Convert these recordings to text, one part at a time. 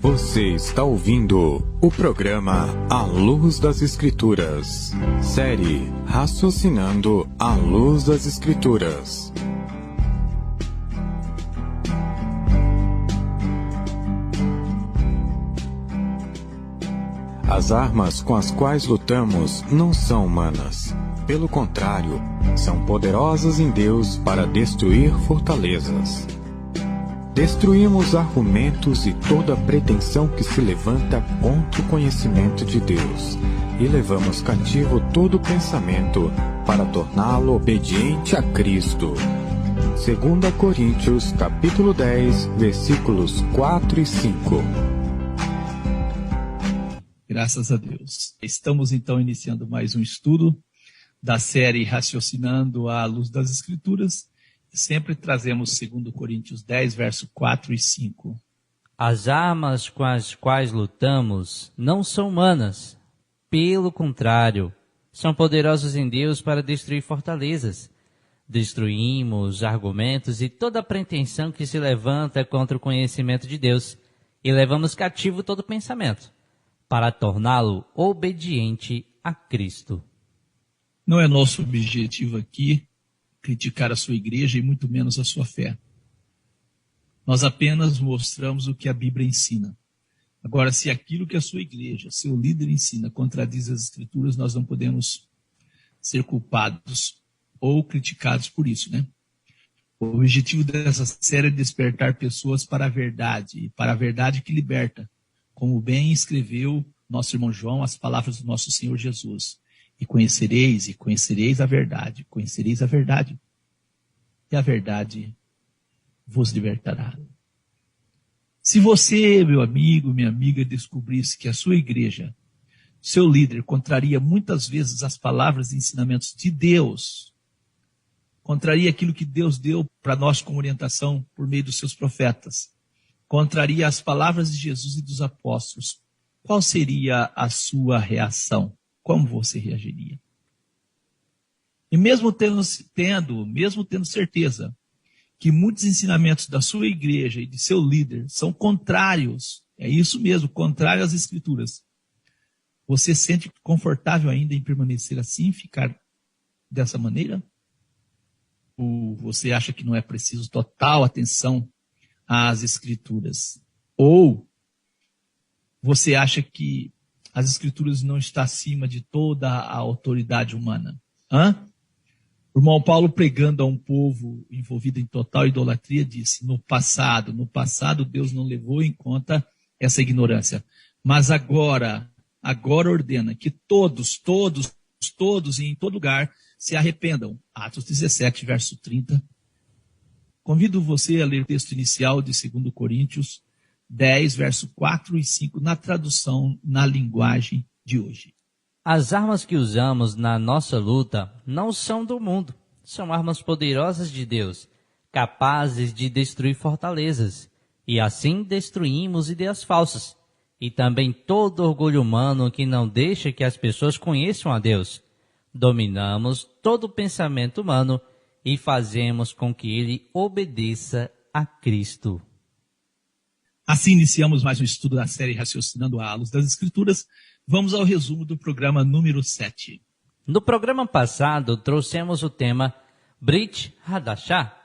Você está ouvindo o programa À Luz das Escrituras, série Raciocinando à Luz das Escrituras. As armas com as quais lutamos não são humanas. Pelo contrário, são poderosas em Deus para destruir fortalezas. Destruímos argumentos e toda pretensão que se levanta contra o conhecimento de Deus e levamos cativo todo pensamento para torná-lo obediente a Cristo. 2 Coríntios, capítulo 10, versículos 4 e 5. Graças a Deus. Estamos então iniciando mais um estudo da série Raciocinando à Luz das Escrituras. Sempre trazemos 2 Coríntios 10, verso 4 e 5. As armas com as quais lutamos não são humanas. Pelo contrário, são poderosas em Deus para destruir fortalezas. Destruímos argumentos e toda pretensão que se levanta contra o conhecimento de Deus e levamos cativo todo pensamento para torná-lo obediente a Cristo. Não é nosso objetivo aqui criticar a sua igreja e muito menos a sua fé. Nós apenas mostramos o que a Bíblia ensina. Agora, se aquilo que a sua igreja, seu líder ensina, contradiz as Escrituras, nós não podemos ser culpados ou criticados por isso, né? O objetivo dessa série é despertar pessoas para a verdade que liberta, como bem escreveu nosso irmão João as palavras do nosso Senhor Jesus. E conhecereis a verdade, e a verdade vos libertará. Se você, meu amigo, minha amiga, descobrisse que a sua igreja, seu líder, contraria muitas vezes as palavras e ensinamentos de Deus, contraria aquilo que Deus deu para nós como orientação por meio dos seus profetas, contraria as palavras de Jesus e dos apóstolos, qual seria a sua reação? Como você reagiria? E mesmo tendo certeza que muitos ensinamentos da sua igreja e de seu líder são contrários, é isso mesmo, contrário às Escrituras, você se sente confortável ainda em permanecer assim, ficar dessa maneira? Ou você acha que não é preciso total atenção às Escrituras? Ou você acha que as Escrituras não estão acima de toda a autoridade humana? O irmão Paulo, pregando a um povo envolvido em total idolatria, disse, no passado Deus não levou em conta essa ignorância. Mas agora ordena que todos e em todo lugar se arrependam. Atos 17, verso 30. Convido você a ler o texto inicial de 2 Coríntios 10, verso 4 e 5, na tradução, na linguagem de hoje. As armas que usamos na nossa luta não são do mundo. São armas poderosas de Deus, capazes de destruir fortalezas. E assim destruímos ideias falsas. E também todo orgulho humano que não deixa que as pessoas conheçam a Deus. Dominamos todo pensamento humano e fazemos com que ele obedeça a Cristo. Assim iniciamos mais um estudo da série Raciocinando à Luz das Escrituras. Vamos ao resumo do programa número 7. No programa passado, trouxemos o tema Brit Hadashah,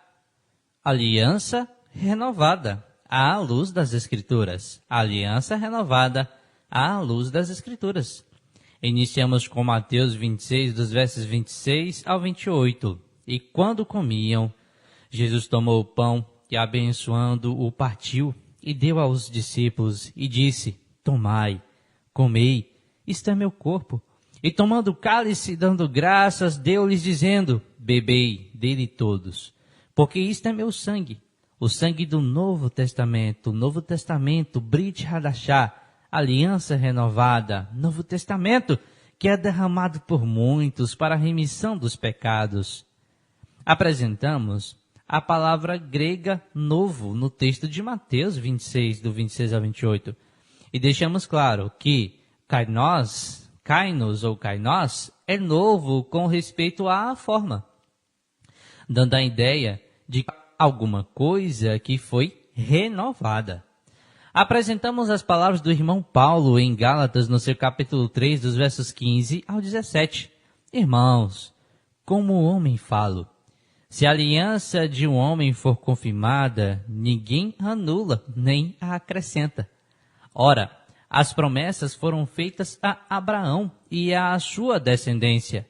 Aliança Renovada à Luz das Escrituras. Aliança Renovada à Luz das Escrituras. Iniciamos com Mateus 26, dos versos 26 ao 28. E quando comiam, Jesus tomou o pão e, abençoando, o partiu e deu aos discípulos e disse, tomai, comei, isto é meu corpo. E tomando o cálice, dando graças, deu-lhes dizendo, bebei dele todos, porque isto é meu sangue, o sangue do Novo Testamento, Brit Hadashah, aliança renovada, Novo Testamento, que é derramado por muitos para a remissão dos pecados. Apresentamos a palavra grega novo no texto de Mateus 26, do 26 ao 28. E deixamos claro que kainos é novo com respeito à forma, dando a ideia de alguma coisa que foi renovada. Apresentamos as palavras do irmão Paulo em Gálatas, no seu capítulo 3, dos versos 15 ao 17. Irmãos, como homem falo. Se a aliança de um homem for confirmada, ninguém anula nem a acrescenta. Ora, as promessas foram feitas a Abraão e à sua descendência.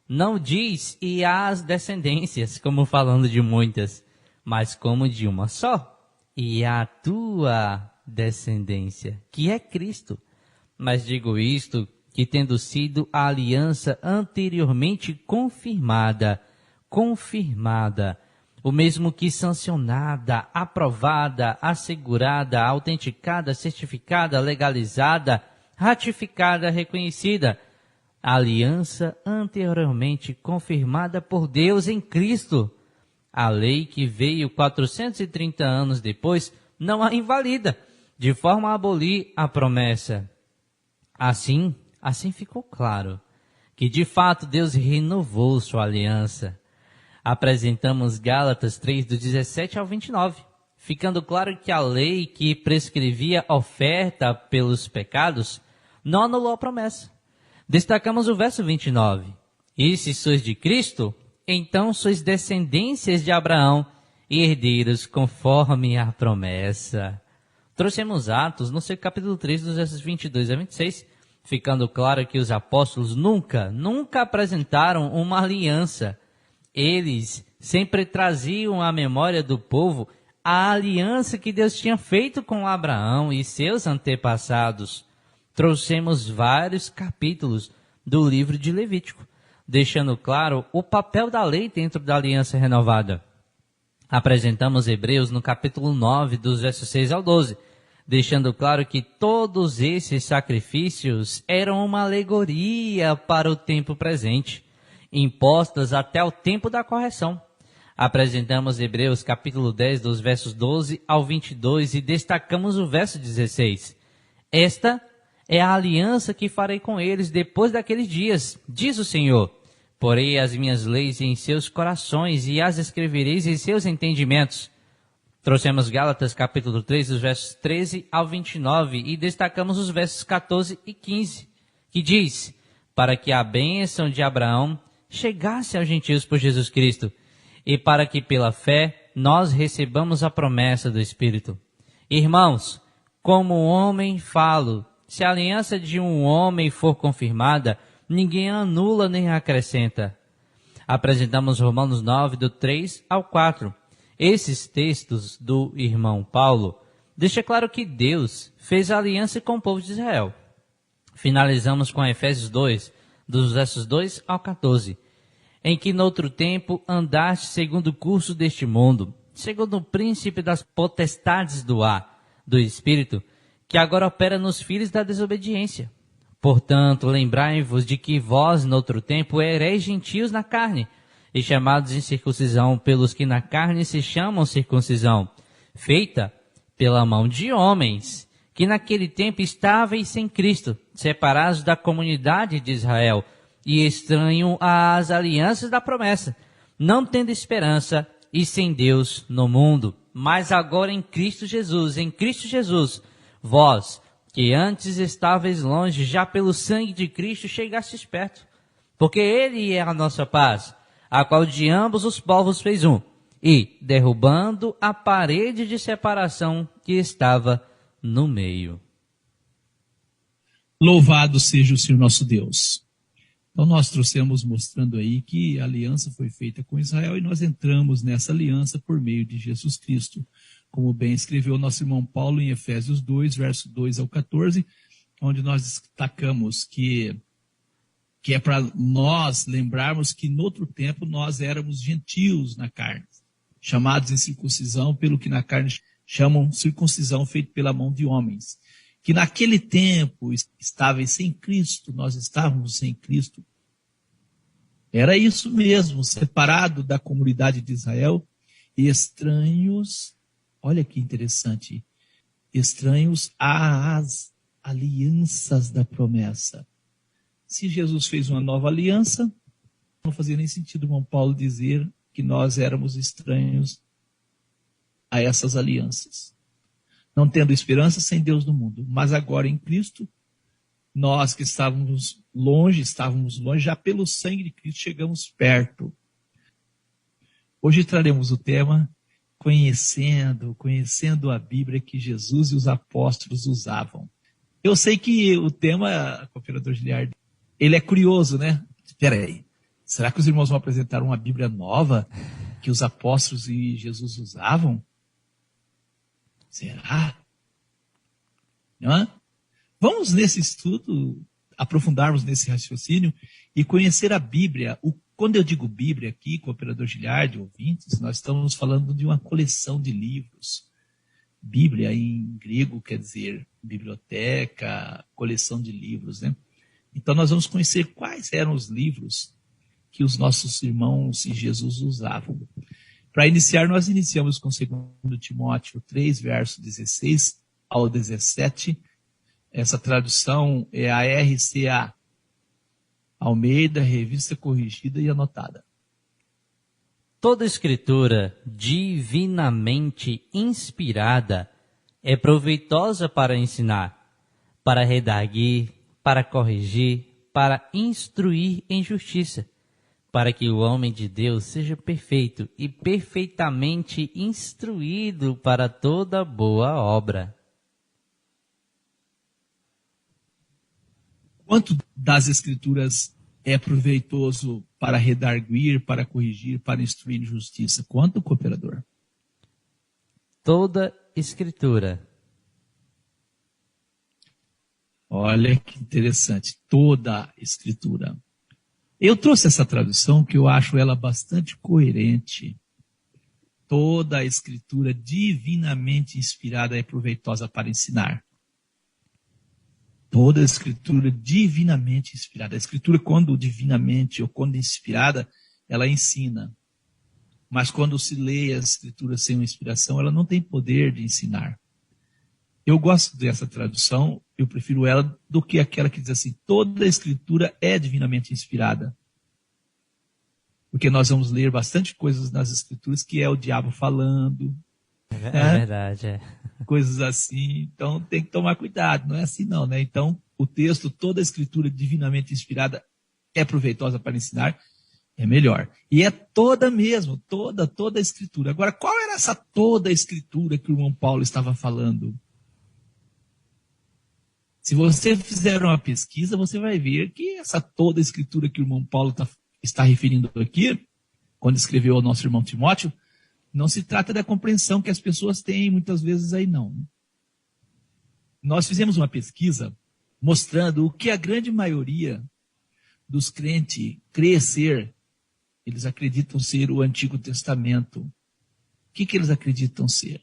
Não diz e às descendências, como falando de muitas, mas como de uma só, e à tua descendência, que é Cristo. Mas digo isto, que tendo sido a aliança anteriormente confirmada, o mesmo que sancionada, aprovada, assegurada, autenticada, certificada, legalizada, ratificada, reconhecida, a aliança anteriormente confirmada por Deus em Cristo. A lei que veio 430 anos depois não a invalida, de forma a abolir a promessa. Assim ficou claro que de fato Deus renovou sua aliança. Apresentamos Gálatas 3, do 17 ao 29, ficando claro que a lei que prescrevia oferta pelos pecados não anulou a promessa. Destacamos o verso 29. E se sois de Cristo, então sois descendências de Abraão e herdeiros conforme a promessa. Trouxemos Atos no seu capítulo 3, dos versos 22 a 26, ficando claro que os apóstolos nunca apresentaram uma aliança. Eles sempre traziam à memória do povo a aliança que Deus tinha feito com Abraão e seus antepassados. Trouxemos vários capítulos do livro de Levítico, deixando claro o papel da lei dentro da aliança renovada. Apresentamos Hebreus no capítulo 9, dos versos 6 ao 12, deixando claro que todos esses sacrifícios eram uma alegoria para o tempo presente, impostas até o tempo da correção. Apresentamos Hebreus capítulo 10, dos versos 12 ao 22 e destacamos o verso 16. Esta é a aliança que farei com eles depois daqueles dias, diz o Senhor. Porei as minhas leis em seus corações e as escrevereis em seus entendimentos. Trouxemos Gálatas capítulo 3, dos versos 13 ao 29 e destacamos os versos 14 e 15, que diz: para que a bênção de Abraão chegasse aos gentios por Jesus Cristo, e para que pela fé nós recebamos a promessa do Espírito. Irmãos, como homem falo, se a aliança de um homem for confirmada, ninguém anula nem acrescenta. Apresentamos Romanos 9, do 3 ao 4. Esses textos do irmão Paulo deixam claro que Deus fez aliança com o povo de Israel. Finalizamos com Efésios 2, dos versos 2 ao 14, em que noutro tempo andaste segundo o curso deste mundo, segundo o príncipe das potestades do ar, do Espírito, que agora opera nos filhos da desobediência. Portanto, lembrai-vos de que vós, noutro tempo, ereis gentios na carne, e chamados em circuncisão pelos que na carne se chamam circuncisão, feita pela mão de homens, que naquele tempo estáveis sem Cristo, separados da comunidade de Israel, e estranho às alianças da promessa, não tendo esperança e sem Deus no mundo. Mas agora em Cristo Jesus, vós, que antes estáveis longe, já pelo sangue de Cristo chegastes perto. Porque Ele é a nossa paz, a qual de ambos os povos fez um, e, derrubando a parede de separação que estava no meio. Louvado seja o Senhor nosso Deus. Então nós trouxemos mostrando aí que a aliança foi feita com Israel e nós entramos nessa aliança por meio de Jesus Cristo. Como bem escreveu nosso irmão Paulo em Efésios 2, verso 2 ao 14, onde nós destacamos que é para nós lembrarmos que no outro tempo nós éramos gentios na carne, chamados em circuncisão pelo que na carne chamam circuncisão feita pela mão de homens. Que naquele tempo estáveis sem Cristo, nós estávamos sem Cristo. Era isso mesmo, separado da comunidade de Israel, estranhos, olha que interessante, estranhos às alianças da promessa. Se Jesus fez uma nova aliança, não fazia nem sentido o irmão Paulo dizer que nós éramos estranhos a essas alianças. não tendo esperança sem Deus no mundo. Mas agora em Cristo, nós que estávamos longe, já pelo sangue de Cristo chegamos perto. Hoje traremos o tema conhecendo a Bíblia que Jesus e os apóstolos usavam. Eu sei que o tema, cooperador Giliardi, ele é curioso, né? Espera aí, será que os irmãos vão apresentar uma Bíblia nova que os apóstolos e Jesus usavam? Será? Não? Vamos nesse estudo, aprofundarmos nesse raciocínio e conhecer a Bíblia. Quando eu digo Bíblia aqui, cooperador Giliardi, ouvintes, nós estamos falando de uma coleção de livros. Bíblia em grego quer dizer biblioteca, coleção de livros, né? Então nós vamos conhecer quais eram os livros que os nossos irmãos e Jesus usavam. Para iniciar, nós iniciamos com 2 Timóteo 3, verso 16 ao 17. Essa tradução é a RCA, Almeida, Revista Corrigida e Anotada. Toda escritura divinamente inspirada é proveitosa para ensinar, para redarguir, para corrigir, para instruir em justiça, para que o homem de Deus seja perfeito e perfeitamente instruído para toda boa obra. Quanto das Escrituras é proveitoso para redarguir, para corrigir, para instruir em justiça? Quanto, cooperador? Toda Escritura. Olha que interessante, toda Escritura. Eu trouxe essa tradução que eu acho ela bastante coerente. Toda a Escritura divinamente inspirada é proveitosa para ensinar. Toda a Escritura divinamente inspirada. A Escritura, quando divinamente ou quando inspirada, ela ensina. Mas quando se lê as Escrituras sem uma inspiração, ela não tem poder de ensinar. Eu gosto dessa tradução, eu prefiro ela do que aquela que diz assim, toda a Escritura é divinamente inspirada. Porque nós vamos ler bastante coisas nas Escrituras que é o diabo falando. É verdade, é. Coisas assim, então tem que tomar cuidado, não é assim não, né? Então, o texto, toda a Escritura divinamente inspirada é proveitosa para ensinar, é melhor. E é toda mesmo, toda a Escritura. Agora, qual era essa toda a Escritura que o irmão Paulo estava falando? Se você fizer uma pesquisa, você vai ver que essa toda a Escritura que o irmão Paulo está referindo aqui, quando escreveu ao nosso irmão Timóteo, não se trata da compreensão que as pessoas têm muitas vezes aí, não. Nós fizemos uma pesquisa mostrando o que a grande maioria dos crentes crê ser. Eles acreditam ser o Antigo Testamento. O que eles acreditam ser?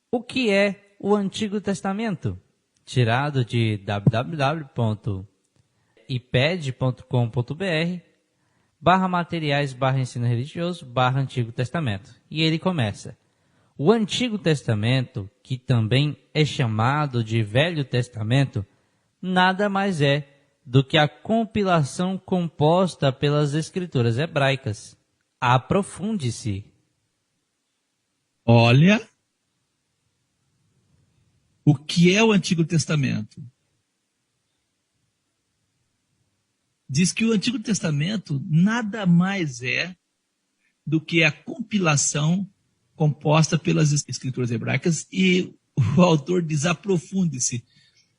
O que é o Antigo Testamento? Tirado de www.iped.com.br/materiais/ensino religioso/Antigo Testamento. E ele começa. O Antigo Testamento, que também é chamado de Velho Testamento, nada mais é do que a compilação composta pelas Escrituras hebraicas. Aprofunde-se. Olha, o que é o Antigo Testamento? Diz que o Antigo Testamento nada mais é do que a compilação composta pelas Escrituras hebraicas e o autor diz aprofunde-se.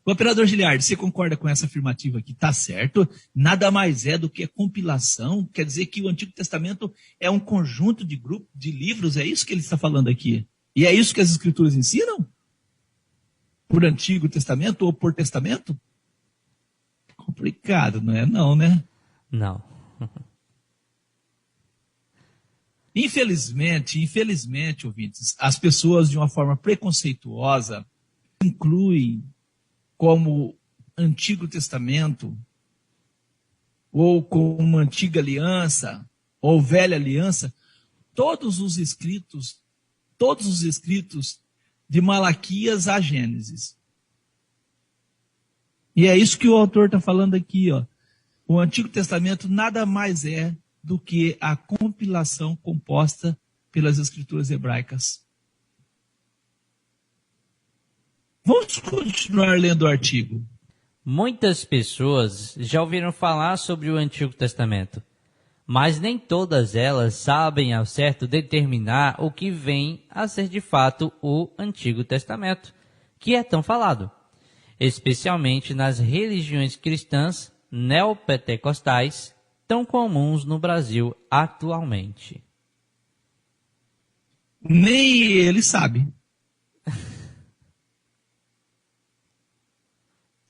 O operador Giliardi, você concorda com essa afirmativa aqui? Está certo? Nada mais é do que a compilação, quer dizer que o Antigo Testamento é um conjunto de grupos, de livros, é isso que ele está falando aqui. E é isso que as Escrituras ensinam? Por Antigo Testamento ou por Testamento? Complicado, não é não, né? Não. Infelizmente, ouvintes, as pessoas de uma forma preconceituosa incluem como Antigo Testamento ou como Antiga Aliança ou Velha Aliança todos os escritos de Malaquias a Gênesis. E é isso que o autor está falando aqui, ó. O Antigo Testamento nada mais é do que a compilação composta pelas Escrituras hebraicas. Vamos continuar lendo o artigo. Muitas pessoas já ouviram falar sobre o Antigo Testamento, mas nem todas elas sabem ao certo determinar o que vem a ser de fato o Antigo Testamento, que é tão falado, especialmente nas religiões cristãs neopentecostais, tão comuns no Brasil atualmente. Nem ele sabe.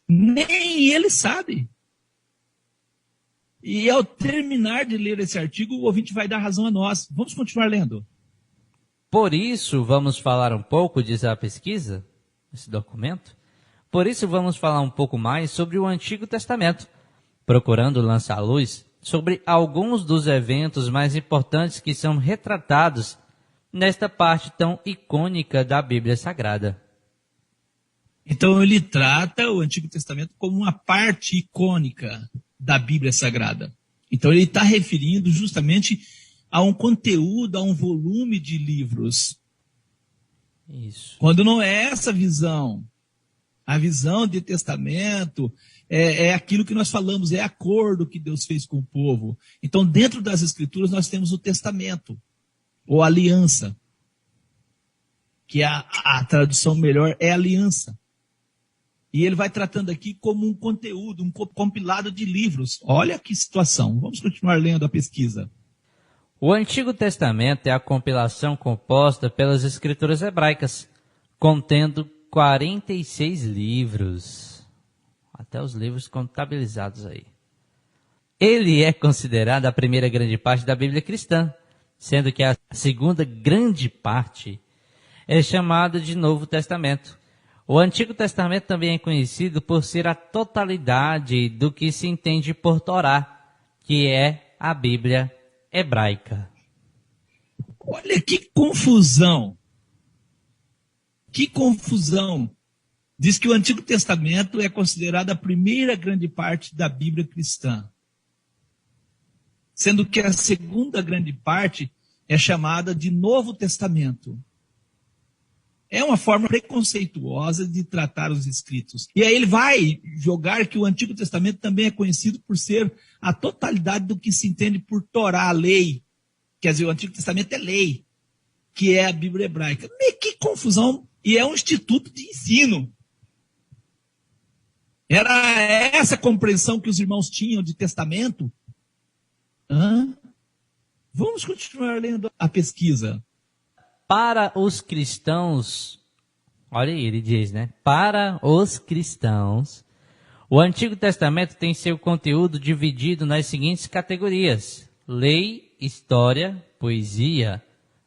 Nem ele sabe. E ao terminar de ler esse artigo, o ouvinte vai dar razão a nós. Vamos continuar lendo. Por isso, vamos falar um pouco, diz a pesquisa, esse documento. Por isso, vamos falar um pouco mais sobre o Antigo Testamento, procurando lançar luz sobre alguns dos eventos mais importantes que são retratados nesta parte tão icônica da Bíblia Sagrada. Então ele trata o Antigo Testamento como uma parte icônica da Bíblia Sagrada. Então ele está referindo justamente a um conteúdo, a um volume de livros. Isso. Quando não é essa visão, a visão de testamento é aquilo que nós falamos, é acordo que Deus fez com o povo. Então dentro das Escrituras nós temos o testamento, ou aliança, que a tradução melhor é aliança. E ele vai tratando aqui como um conteúdo, um compilado de livros. Olha que situação. Vamos continuar lendo a pesquisa. O Antigo Testamento é a compilação composta pelas Escrituras hebraicas, contendo 46 livros. Até os livros contabilizados aí. Ele é considerado a primeira grande parte da Bíblia cristã, sendo que a segunda grande parte é chamada de Novo Testamento. O Antigo Testamento também é conhecido por ser a totalidade do que se entende por Torá, que é a Bíblia hebraica. Olha que confusão. Que confusão. Diz que o Antigo Testamento é considerado a primeira grande parte da Bíblia cristã, sendo que a segunda grande parte é chamada de Novo Testamento. É uma forma preconceituosa de tratar os escritos. E aí ele vai jogar que o Antigo Testamento também é conhecido por ser a totalidade do que se entende por Torá, a lei. Quer dizer, o Antigo Testamento é lei, que é a Bíblia hebraica. Que confusão! E é um instituto de ensino. Era essa compreensão que os irmãos tinham de testamento? Vamos continuar lendo a pesquisa. Para os cristãos, olha aí, ele diz, né? Para os cristãos, o Antigo Testamento tem seu conteúdo dividido nas seguintes categorias: lei, história, poesia,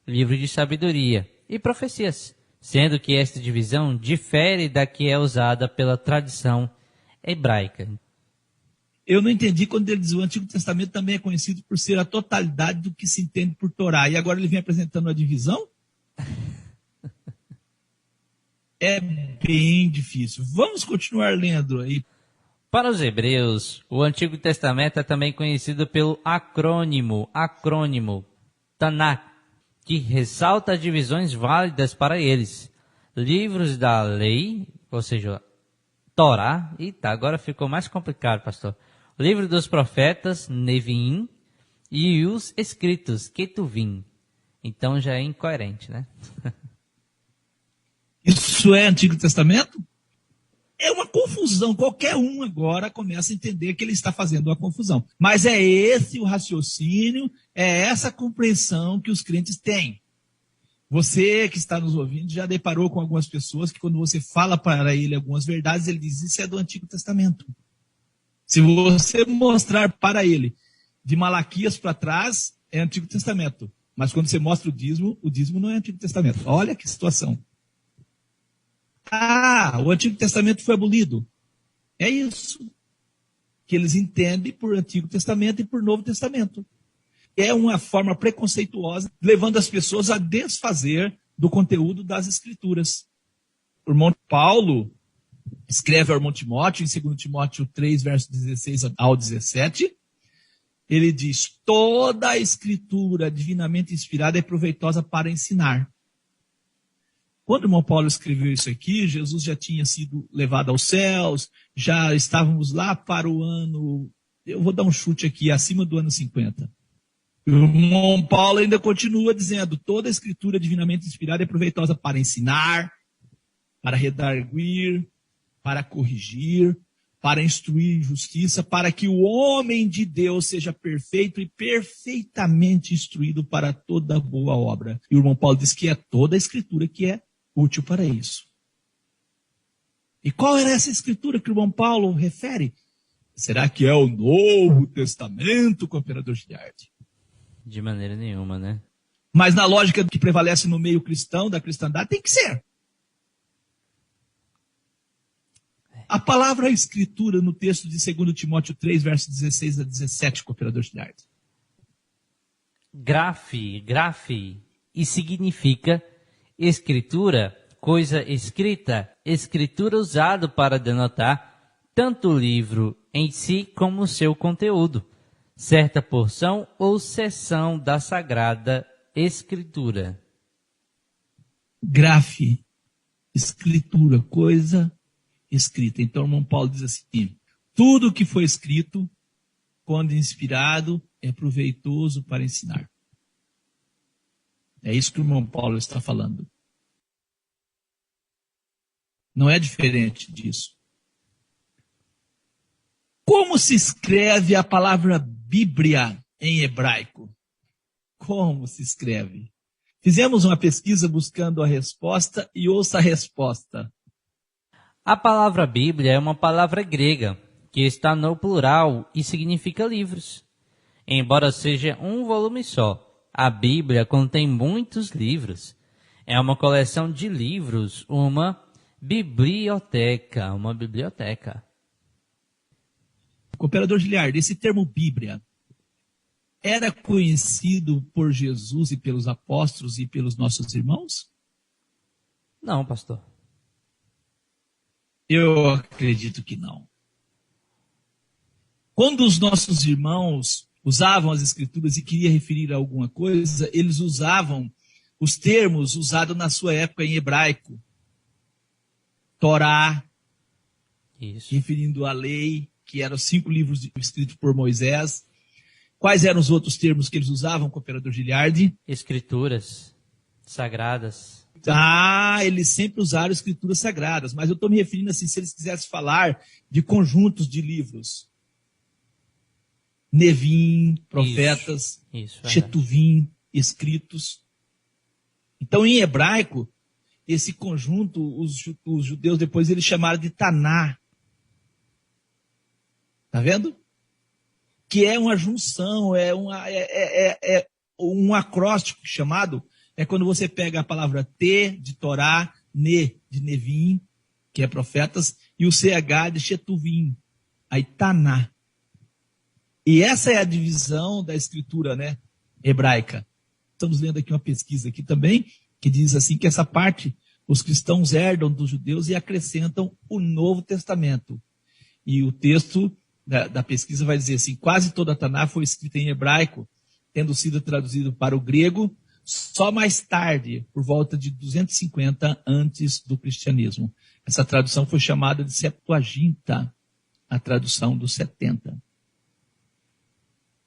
livro de sabedoria e profecias, sendo que esta divisão difere da que é usada pela tradição hebraica. Eu não entendi quando ele diz que o Antigo Testamento também é conhecido por ser a totalidade do que se entende por Torá. E agora ele vem apresentando a divisão? É bem difícil. Vamos continuar lendo aí. Para os hebreus, o Antigo Testamento é também conhecido pelo acrônimo Tanakh, que ressalta as divisões válidas para eles. Livros da lei, ou seja, Torá. Eita, agora ficou mais complicado, pastor. Livro dos profetas, Neviim, e os escritos, Ketuvim. Então já é incoerente, né? Isso é Antigo Testamento? É uma confusão. Qualquer um agora começa a entender que ele está fazendo uma confusão. Mas é esse o raciocínio, é essa compreensão que os crentes têm. Você que está nos ouvindo já deparou com algumas pessoas que quando você fala para ele algumas verdades, ele diz, isso é do Antigo Testamento. Se você mostrar para ele de Malaquias para trás, é Antigo Testamento. Mas quando você mostra o dízimo não é Antigo Testamento. Olha que situação. O Antigo Testamento foi abolido. É isso que eles entendem por Antigo Testamento e por Novo Testamento. É uma forma preconceituosa, levando as pessoas a desfazer do conteúdo das Escrituras. O irmão Paulo escreve ao irmão Timóteo, em 2 Timóteo 3, versos 16 ao 17, ele diz, toda a Escritura divinamente inspirada é proveitosa para ensinar, Quando o irmão Paulo escreveu isso aqui, Jesus já tinha sido levado aos céus, já estávamos lá para o ano, eu vou dar um chute aqui, acima do ano 50. O irmão Paulo ainda continua dizendo, toda a escritura divinamente inspirada é proveitosa para ensinar, para redarguir, para corrigir, para instruir em justiça, para que o homem de Deus seja perfeito e perfeitamente instruído para toda boa obra. E o irmão Paulo diz que é toda a escritura que é útil para isso. E qual era essa escritura que o irmão Paulo refere? Será que é o Novo Testamento, cooperador Giliardi? De maneira nenhuma, né? Mas na lógica que prevalece no meio cristão, da cristandade, tem que ser. A palavra escritura no texto de 2 Timóteo 3, versos 16 a 17, cooperador Giliardi. Grafe, e significa escritura, coisa escrita, escritura usado para denotar tanto o livro em si como o seu conteúdo, certa porção ou seção da Sagrada Escritura. Grafe, escritura, coisa escrita. Então o irmão Paulo diz assim, tudo que foi escrito, quando inspirado, é proveitoso para ensinar. É isso que o irmão Paulo está falando. Não é diferente disso. Como se escreve a palavra Bíblia em hebraico? Como se escreve? Fizemos uma pesquisa buscando a resposta e ouça a resposta. A palavra Bíblia é uma palavra grega, que está no plural e significa livros. Embora seja um volume só, a Bíblia contém muitos livros. É uma coleção de livros, uma biblioteca. Cooperador Giliardi, esse termo Bíblia era conhecido por Jesus e pelos apóstolos e pelos nossos irmãos? Não, pastor. Eu acredito que não. Quando os nossos irmãos usavam as escrituras e queriam referir a alguma coisa, eles usavam os termos usados na sua época em hebraico. Torá, Isso. referindo à lei, que eram 5 livros escritos por Moisés. Quais eram os outros termos que eles usavam, cooperador Giliardi? Escrituras sagradas. Eles sempre usaram escrituras sagradas, mas eu estou me referindo assim, se eles quisessem falar de conjuntos de livros. Nevim, profetas, Chetuvim, escritos. Então, em hebraico, esse conjunto, os judeus depois eles chamaram de Taná. Tá vendo? Que é uma junção, é um acróstico chamado, é quando você pega a palavra T de Torá, Ne de Nevim, que é profetas, e o CH de Chetuvim, aí Taná. E essa é a divisão da escritura, né, hebraica. Estamos lendo aqui uma pesquisa aqui também, que diz assim que essa parte os cristãos herdam dos judeus e acrescentam o Novo Testamento. E o texto da pesquisa vai dizer assim, quase toda a Taná foi escrita em hebraico, tendo sido traduzido para o grego, só mais tarde, por volta de 250 antes do cristianismo. Essa tradução foi chamada de Septuaginta, a tradução dos 70.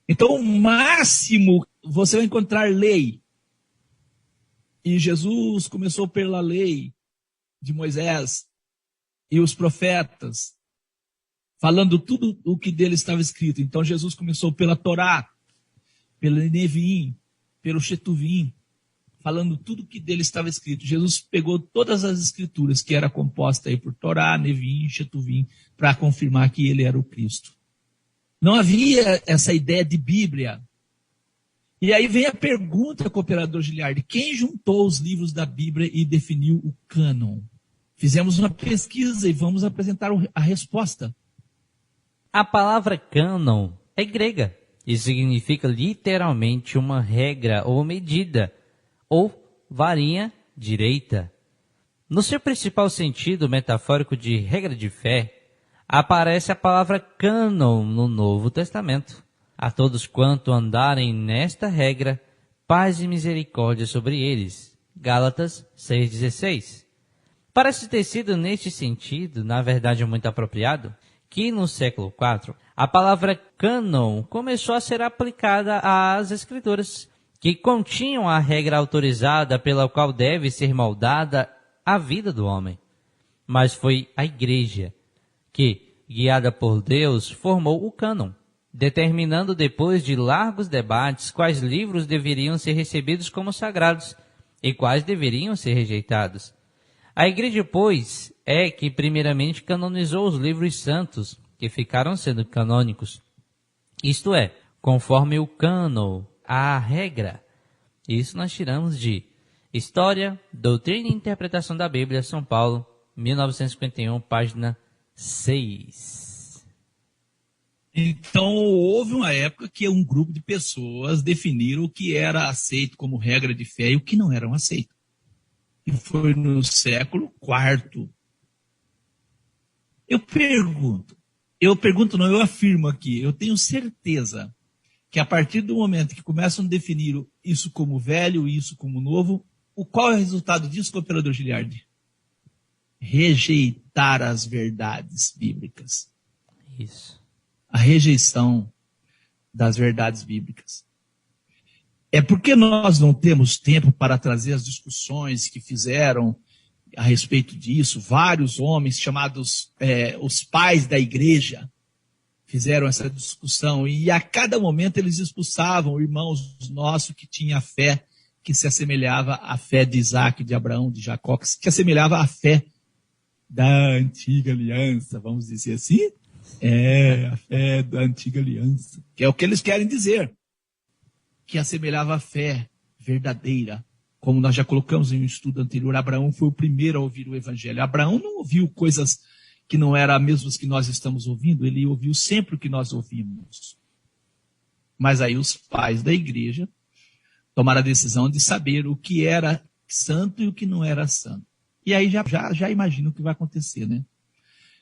Então, o máximo, você vai encontrar lei. E Jesus começou pela lei de Moisés e os profetas, falando tudo o que dele estava escrito. Então, Jesus começou pela Torá, pelo Nevim, pelo Chetuvim, falando tudo o que dele estava escrito. Jesus pegou todas as escrituras que era composta aí por Torá, Nevim, Chetuvim, para confirmar que ele era o Cristo. Não havia essa ideia de Bíblia. E aí vem a pergunta, cooperador Giliardi, quem juntou os livros da Bíblia e definiu o cânon? Fizemos uma pesquisa e vamos apresentar a resposta. A palavra cânon é grega e significa literalmente uma regra ou medida, ou varinha direita. No seu principal sentido metafórico de regra de fé, aparece a palavra cânon no Novo Testamento. A todos quanto andarem nesta regra, paz e misericórdia sobre eles. Gálatas 6,16. Parece ter sido neste sentido, na verdade muito apropriado, que no século IV, a palavra cânon começou a ser aplicada às escrituras, que continham a regra autorizada pela qual deve ser moldada a vida do homem. Mas foi a igreja que, guiada por Deus, formou o cânon, determinando depois de largos debates quais livros deveriam ser recebidos como sagrados e quais deveriam ser rejeitados. A igreja, pois, é que primeiramente canonizou os livros santos, que ficaram sendo canônicos. Isto é, conforme o cânon, a regra. Isso nós tiramos de História, Doutrina e Interpretação da Bíblia, São Paulo, 1951, página 6. Então, houve uma época que um grupo de pessoas definiram o que era aceito como regra de fé e o que não era aceito. E foi no século IV. Eu afirmo aqui, eu tenho certeza que a partir do momento que começam a definir isso como velho, isso como novo, qual é o resultado disso, cooperador Giliardi? Rejeitar as verdades bíblicas. Isso. A rejeição das verdades bíblicas. É porque nós não temos tempo para trazer as discussões que fizeram a respeito disso. Vários homens chamados os pais da igreja fizeram essa discussão e a cada momento eles expulsavam irmãos nossos que tinham fé que se assemelhava à fé de Isaac, de Abraão, de Jacó, que se assemelhava à fé da antiga aliança, vamos dizer assim. A fé da antiga aliança, que é o que eles querem dizer, que assemelhava a fé verdadeira. Como nós já colocamos em um estudo anterior, Abraão foi o primeiro a ouvir o evangelho. Abraão não ouviu coisas que não eram as mesmas que nós estamos ouvindo, ele ouviu sempre o que nós ouvimos. Mas aí os pais da igreja tomaram a decisão de saber o que era santo e o que não era santo. E aí já imagino o que vai acontecer, né?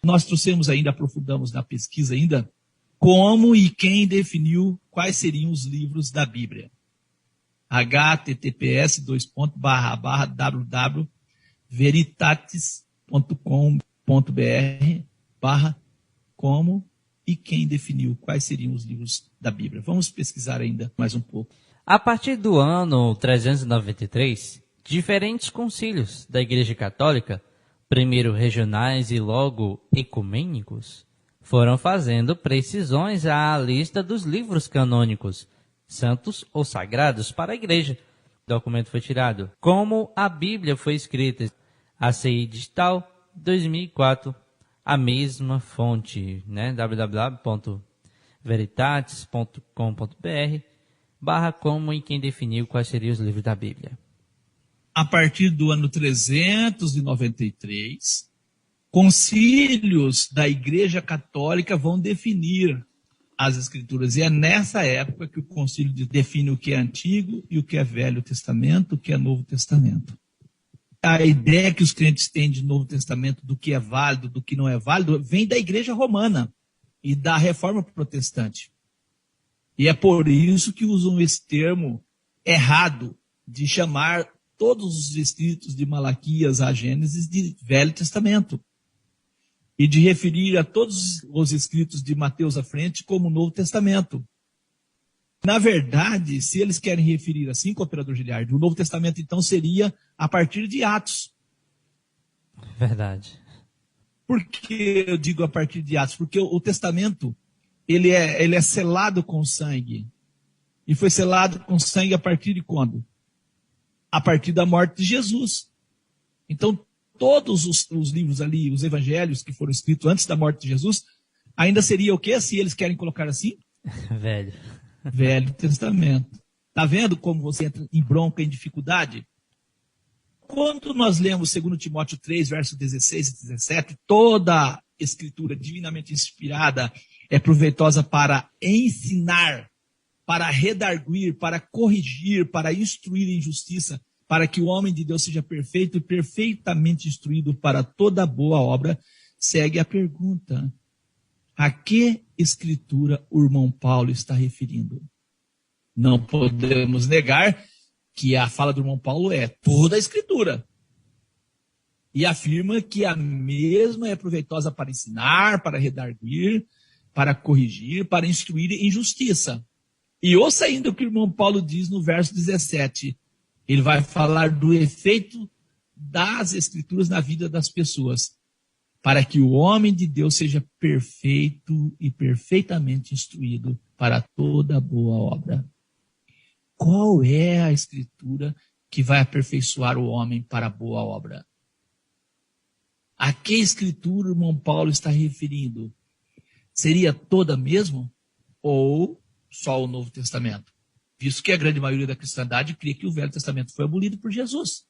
Nós trouxemos ainda, aprofundamos na pesquisa ainda, como e quem definiu quais seriam os livros da Bíblia. https://www.veritatis.com.br/como e quem definiu quais seriam os livros da Bíblia. Vamos pesquisar ainda mais um pouco. A partir do ano 393, diferentes concílios da Igreja Católica, primeiro regionais e logo ecumênicos, foram fazendo precisões à lista dos livros canônicos, santos ou sagrados para a Igreja. O documento foi tirado. Como a Bíblia foi escrita, ACI Digital, 2004, a mesma fonte, né? www.veritatis.com.br/como e quem definiu quais seriam os livros da Bíblia. A partir do ano 393, concílios da Igreja Católica vão definir as Escrituras. E é nessa época que o concílio define o que é Antigo e o que é Velho Testamento, o que é Novo Testamento. A ideia que os crentes têm de Novo Testamento, do que é válido, do que não é válido, vem da Igreja Romana e da Reforma Protestante. E é por isso que usam esse termo errado de chamar todos os escritos de Malaquias a Gênesis de Velho Testamento. E de referir a todos os escritos de Mateus à frente como Novo Testamento. Na verdade, se eles querem referir assim, cooperador Giliardi, o Novo Testamento então seria a partir de Atos. Verdade. Por que eu digo a partir de Atos? Porque o Testamento, ele é selado com sangue. E foi selado com sangue a partir de quando? A partir da morte de Jesus. Então, todos os livros ali, os evangelhos que foram escritos antes da morte de Jesus, ainda seria o quê, se eles querem colocar assim? Velho. Velho Testamento. Está vendo como você entra em bronca, em dificuldade? Quando nós lemos 2 Timóteo 3, versos 16 e 17, toda a escritura divinamente inspirada é proveitosa para ensinar, para redarguir, para corrigir, para instruir em justiça, para que o homem de Deus seja perfeito e perfeitamente instruído para toda boa obra. Segue a pergunta: a que escritura o irmão Paulo está referindo? Não podemos negar que a fala do irmão Paulo é toda a Escritura. E afirma que a mesma é proveitosa para ensinar, para redarguir, para corrigir, para instruir em justiça. E ouça ainda o que o irmão Paulo diz no verso 17. Ele vai falar do efeito das Escrituras na vida das pessoas, para que o homem de Deus seja perfeito e perfeitamente instruído para toda boa obra. Qual é a Escritura que vai aperfeiçoar o homem para a boa obra? A que Escritura o irmão Paulo está referindo? Seria toda mesmo? Ou só o Novo Testamento? Visto que a grande maioria da cristandade crê que o Velho Testamento foi abolido por Jesus.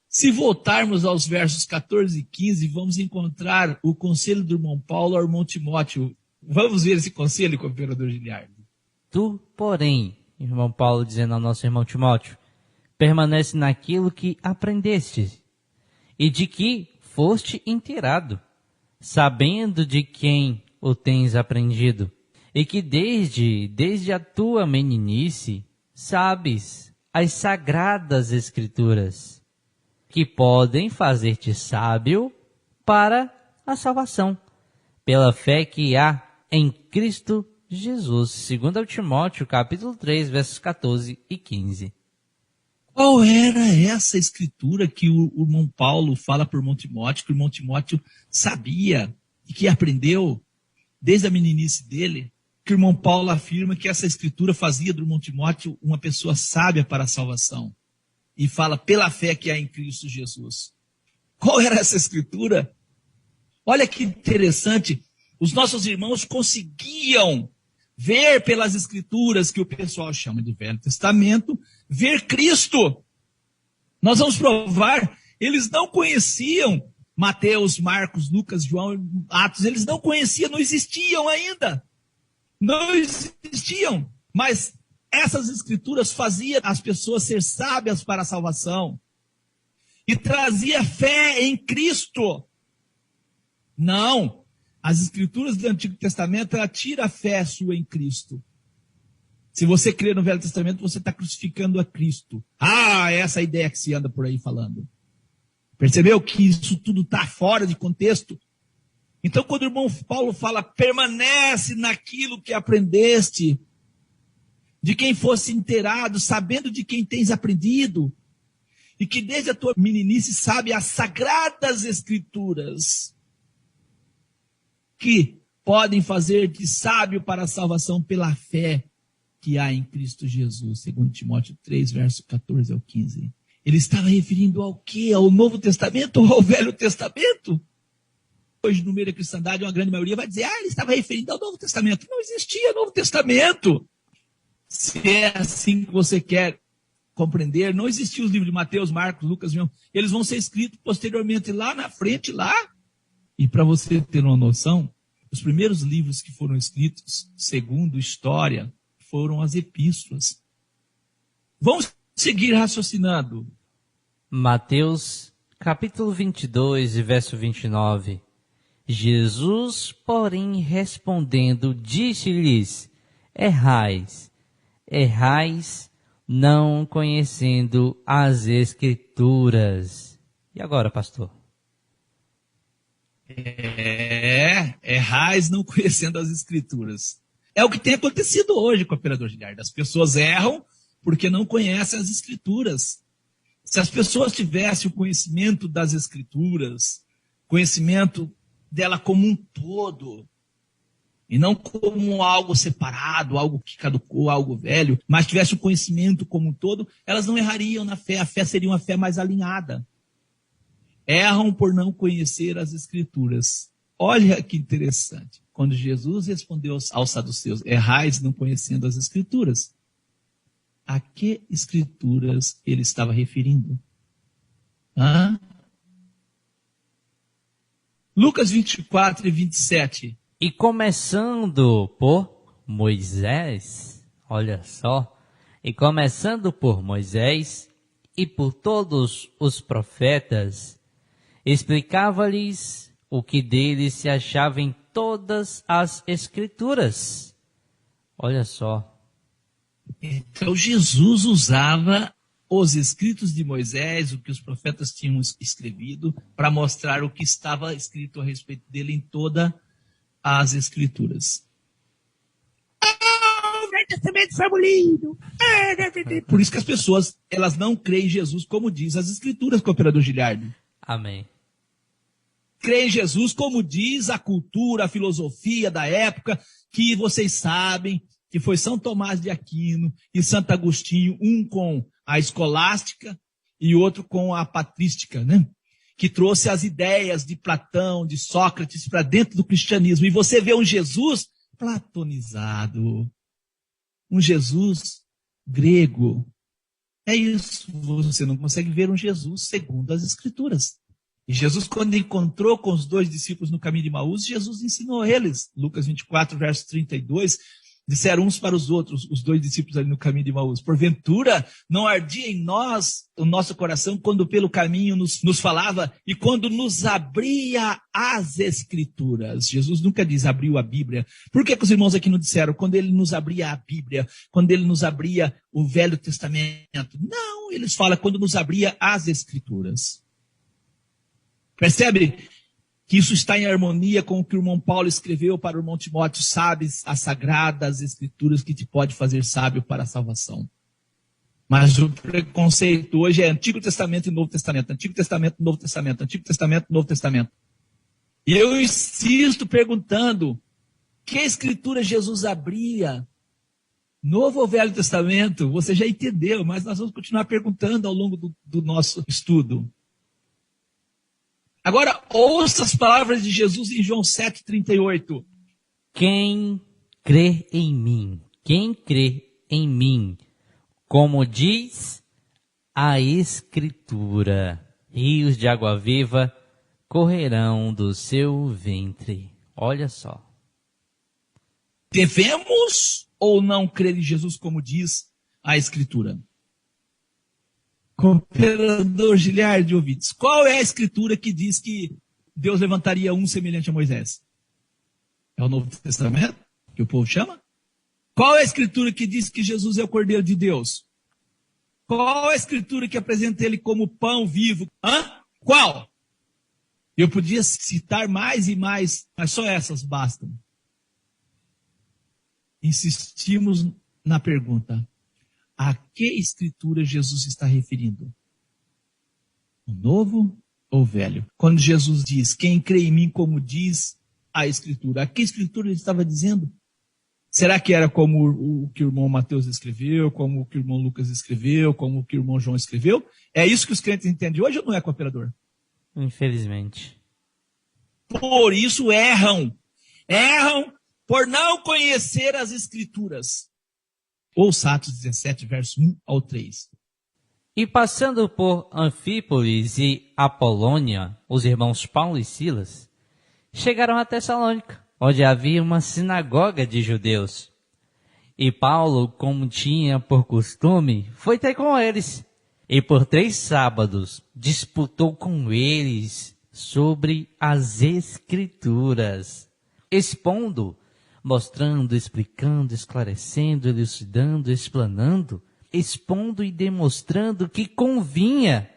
Se voltarmos aos versos 14 e 15, vamos encontrar o conselho do irmão Paulo ao irmão Timóteo. Vamos ver esse conselho, cooperador Giliardo. Tu, porém, irmão Paulo dizendo ao nosso irmão Timóteo, permanece naquilo que aprendeste e de que foste inteirado, sabendo de quem o tens aprendido, e que desde a tua meninice sabes as sagradas Escrituras, que podem fazer-te sábio para a salvação, pela fé que há em Cristo Jesus. 2 Timóteo, capítulo 3, versos 14 e 15. Qual era essa Escritura que o irmão Paulo fala para o irmão Timóteo, que o irmão Timóteo sabia e que aprendeu desde a meninice dele? Que o irmão Paulo afirma que essa Escritura fazia do irmão Timóteo uma pessoa sábia para a salvação. E fala pela fé que há em Cristo Jesus. Qual era essa Escritura? Olha que interessante. Os nossos irmãos conseguiam ver pelas Escrituras, que o pessoal chama de Velho Testamento, ver Cristo. Nós vamos provar, eles não conheciam Mateus, Marcos, Lucas, João, Atos, eles não conheciam, não existiam ainda. Não existiam, mas essas Escrituras faziam as pessoas ser sábias para a salvação e trazia fé em Cristo. Não, as Escrituras do Antigo Testamento, ela tira a fé sua em Cristo. Se você crê no Velho Testamento, você está crucificando a Cristo. Essa é a ideia que se anda por aí falando. Percebeu que isso tudo está fora de contexto? Então, quando o irmão Paulo fala, permanece naquilo que aprendeste, de quem fosse inteirado, sabendo de quem tens aprendido, e que desde a tua meninice sabe as sagradas Escrituras, que podem fazer-te sábio para a salvação pela fé que há em Cristo Jesus, segundo Timóteo 3, verso 14 ao 15. Ele estava referindo ao quê? Ao Novo Testamento ou ao Velho Testamento? Hoje, no meio da cristandade, uma grande maioria vai dizer, ele estava referindo ao Novo Testamento. Não existia Novo Testamento. Se é assim que você quer compreender, não existiam os livros de Mateus, Marcos, Lucas, João. Eles vão ser escritos posteriormente lá na frente, lá. E para você ter uma noção, os primeiros livros que foram escritos, segundo história, foram as epístolas. Vamos seguir raciocinando. Mateus, capítulo 22, verso 29. Jesus, porém, respondendo, disse-lhes, errais, não conhecendo as Escrituras. E agora, pastor? Errais não conhecendo as Escrituras. É o que tem acontecido hoje com o operador Giliardo. As pessoas erram porque não conhecem as Escrituras. Se as pessoas tivessem o conhecimento das Escrituras, conhecimento dela como um todo, e não como algo separado, algo que caducou, algo velho, mas tivesse o conhecimento como um todo, elas não errariam na fé. A fé seria uma fé mais alinhada. Erram por não conhecer as Escrituras. Olha que interessante. Quando Jesus respondeu aos saduceus, errais não conhecendo as Escrituras, a que Escrituras ele estava referindo? Lucas 24 e 27. E começando por Moisés, olha só, e começando por Moisés e por todos os profetas, explicava-lhes o que deles se achava em todas as Escrituras. Olha só. Então Jesus usava os escritos de Moisés, o que os profetas tinham escrevido, para mostrar o que estava escrito a respeito dele em todas as escrituras. O Velho Testamento foi abolido. Por isso que as pessoas, elas não creem em Jesus como diz as escrituras, cooperador Giliardi. Amém. Creem em Jesus como diz a cultura, a filosofia da época, que vocês sabem, que foi São Tomás de Aquino e Santo Agostinho, um com a escolástica e outro com a patrística, né? Que trouxe as ideias de Platão, de Sócrates para dentro do cristianismo. E você vê um Jesus platonizado, um Jesus grego. É isso, você não consegue ver um Jesus segundo as Escrituras. E Jesus, quando encontrou com os 2 discípulos no caminho de Emaús, Jesus ensinou eles. Lucas 24, verso 32, disseram uns para os outros, os 2 discípulos ali no caminho de Emaús: porventura não ardia em nós o nosso coração quando pelo caminho nos falava e quando nos abria as Escrituras. Jesus nunca diz abriu a Bíblia. Por que os irmãos aqui não disseram quando ele nos abria a Bíblia, quando ele nos abria o Velho Testamento? Não, eles falam quando nos abria as Escrituras. Percebe que isso está em harmonia com o que o irmão Paulo escreveu para o irmão Timóteo: sabes as sagradas escrituras que te pode fazer sábio para a salvação. Mas o preconceito hoje é Antigo Testamento e Novo Testamento, Antigo Testamento e Novo Testamento, Antigo Testamento e Novo Testamento. E eu insisto perguntando, que escritura Jesus abria? Novo ou Velho Testamento? Você já entendeu, mas nós vamos continuar perguntando ao longo do nosso estudo. Agora, ouça as palavras de Jesus em João 7,38. Quem crê em mim, como diz a Escritura, rios de água viva correrão do seu ventre. Olha só. Devemos ou não crer em Jesus como diz a Escritura? Cooperador Giliardi ouvintes, qual é a escritura que diz que Deus levantaria um semelhante a Moisés? É o Novo Testamento, que o povo chama? Qual é a escritura que diz que Jesus é o Cordeiro de Deus? Qual é a escritura que apresenta ele como pão vivo? Qual? Eu podia citar mais e mais, mas só essas bastam. Insistimos na pergunta: a que escritura Jesus está referindo? O Novo ou o Velho? Quando Jesus diz, quem crê em mim como diz a Escritura, a que Escritura ele estava dizendo? Será que era como o que o irmão Mateus escreveu, como o que o irmão Lucas escreveu, como o que o irmão João escreveu? É isso que os crentes entendem hoje ou não é, cooperador? Infelizmente. Por isso erram. Erram por não conhecer as Escrituras. Ouça Atos 17, verso 1 ao 3. E passando por Anfípolis e Apolônia, os irmãos Paulo e Silas chegaram a Tessalônica, onde havia uma sinagoga de judeus. E Paulo, como tinha por costume, foi ter com eles. E por 3 sábados disputou com eles sobre as Escrituras, expondo, mostrando, explicando, esclarecendo, elucidando, explanando, expondo e demonstrando que convinha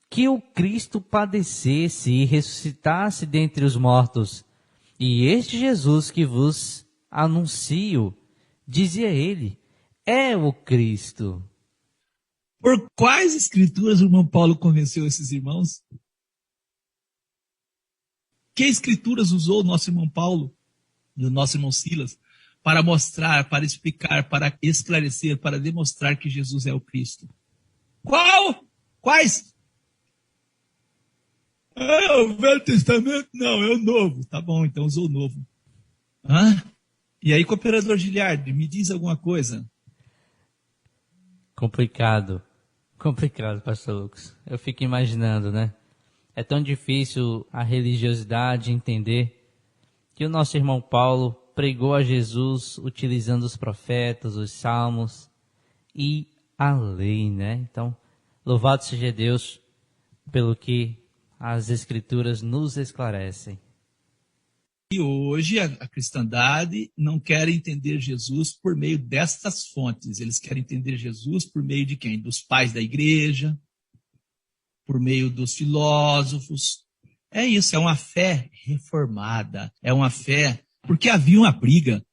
que o Cristo padecesse e ressuscitasse dentre os mortos. E este Jesus que vos anuncio, dizia ele, é o Cristo. Por quais escrituras o irmão Paulo convenceu esses irmãos? Que escrituras usou o nosso irmão Paulo e o nosso irmão Silas para mostrar, para explicar, para esclarecer, para demonstrar que Jesus é o Cristo? Quais? O Velho Testamento? Não, é o Novo. Tá bom, então usou o Novo. E aí, cooperador Giliardi, me diz alguma coisa. Complicado, pastor Lucas. Eu fico imaginando, né? É tão difícil a religiosidade entender que o nosso irmão Paulo pregou a Jesus utilizando os profetas, os salmos e a lei, né? Então, louvado seja Deus pelo que as Escrituras nos esclarecem. hoje a cristandade não quer entender Jesus por meio destas fontes. Eles querem entender Jesus por meio de quem? Dos pais da igreja, por meio dos filósofos. É isso, é uma fé reformada, é uma fé... Porque havia uma briga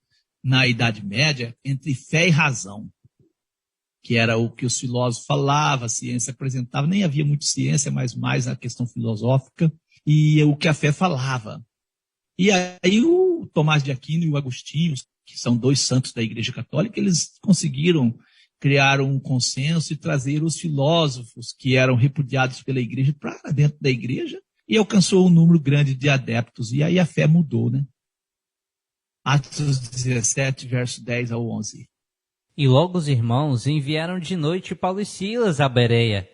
na Idade Média entre fé e razão, que era o que os filósofos falavam, a ciência apresentava, nem havia muito ciência, mas mais a questão filosófica, e o que a fé falava. E aí o Tomás de Aquino e o Agostinho, que são dois santos da Igreja Católica, eles conseguiram criar um consenso e trazer os filósofos que eram repudiados pela Igreja para dentro da Igreja, e alcançou um número grande de adeptos, e aí a fé mudou, né? Atos 17, verso 10 ao 11. E logo os irmãos enviaram de noite Paulo e Silas a Bereia.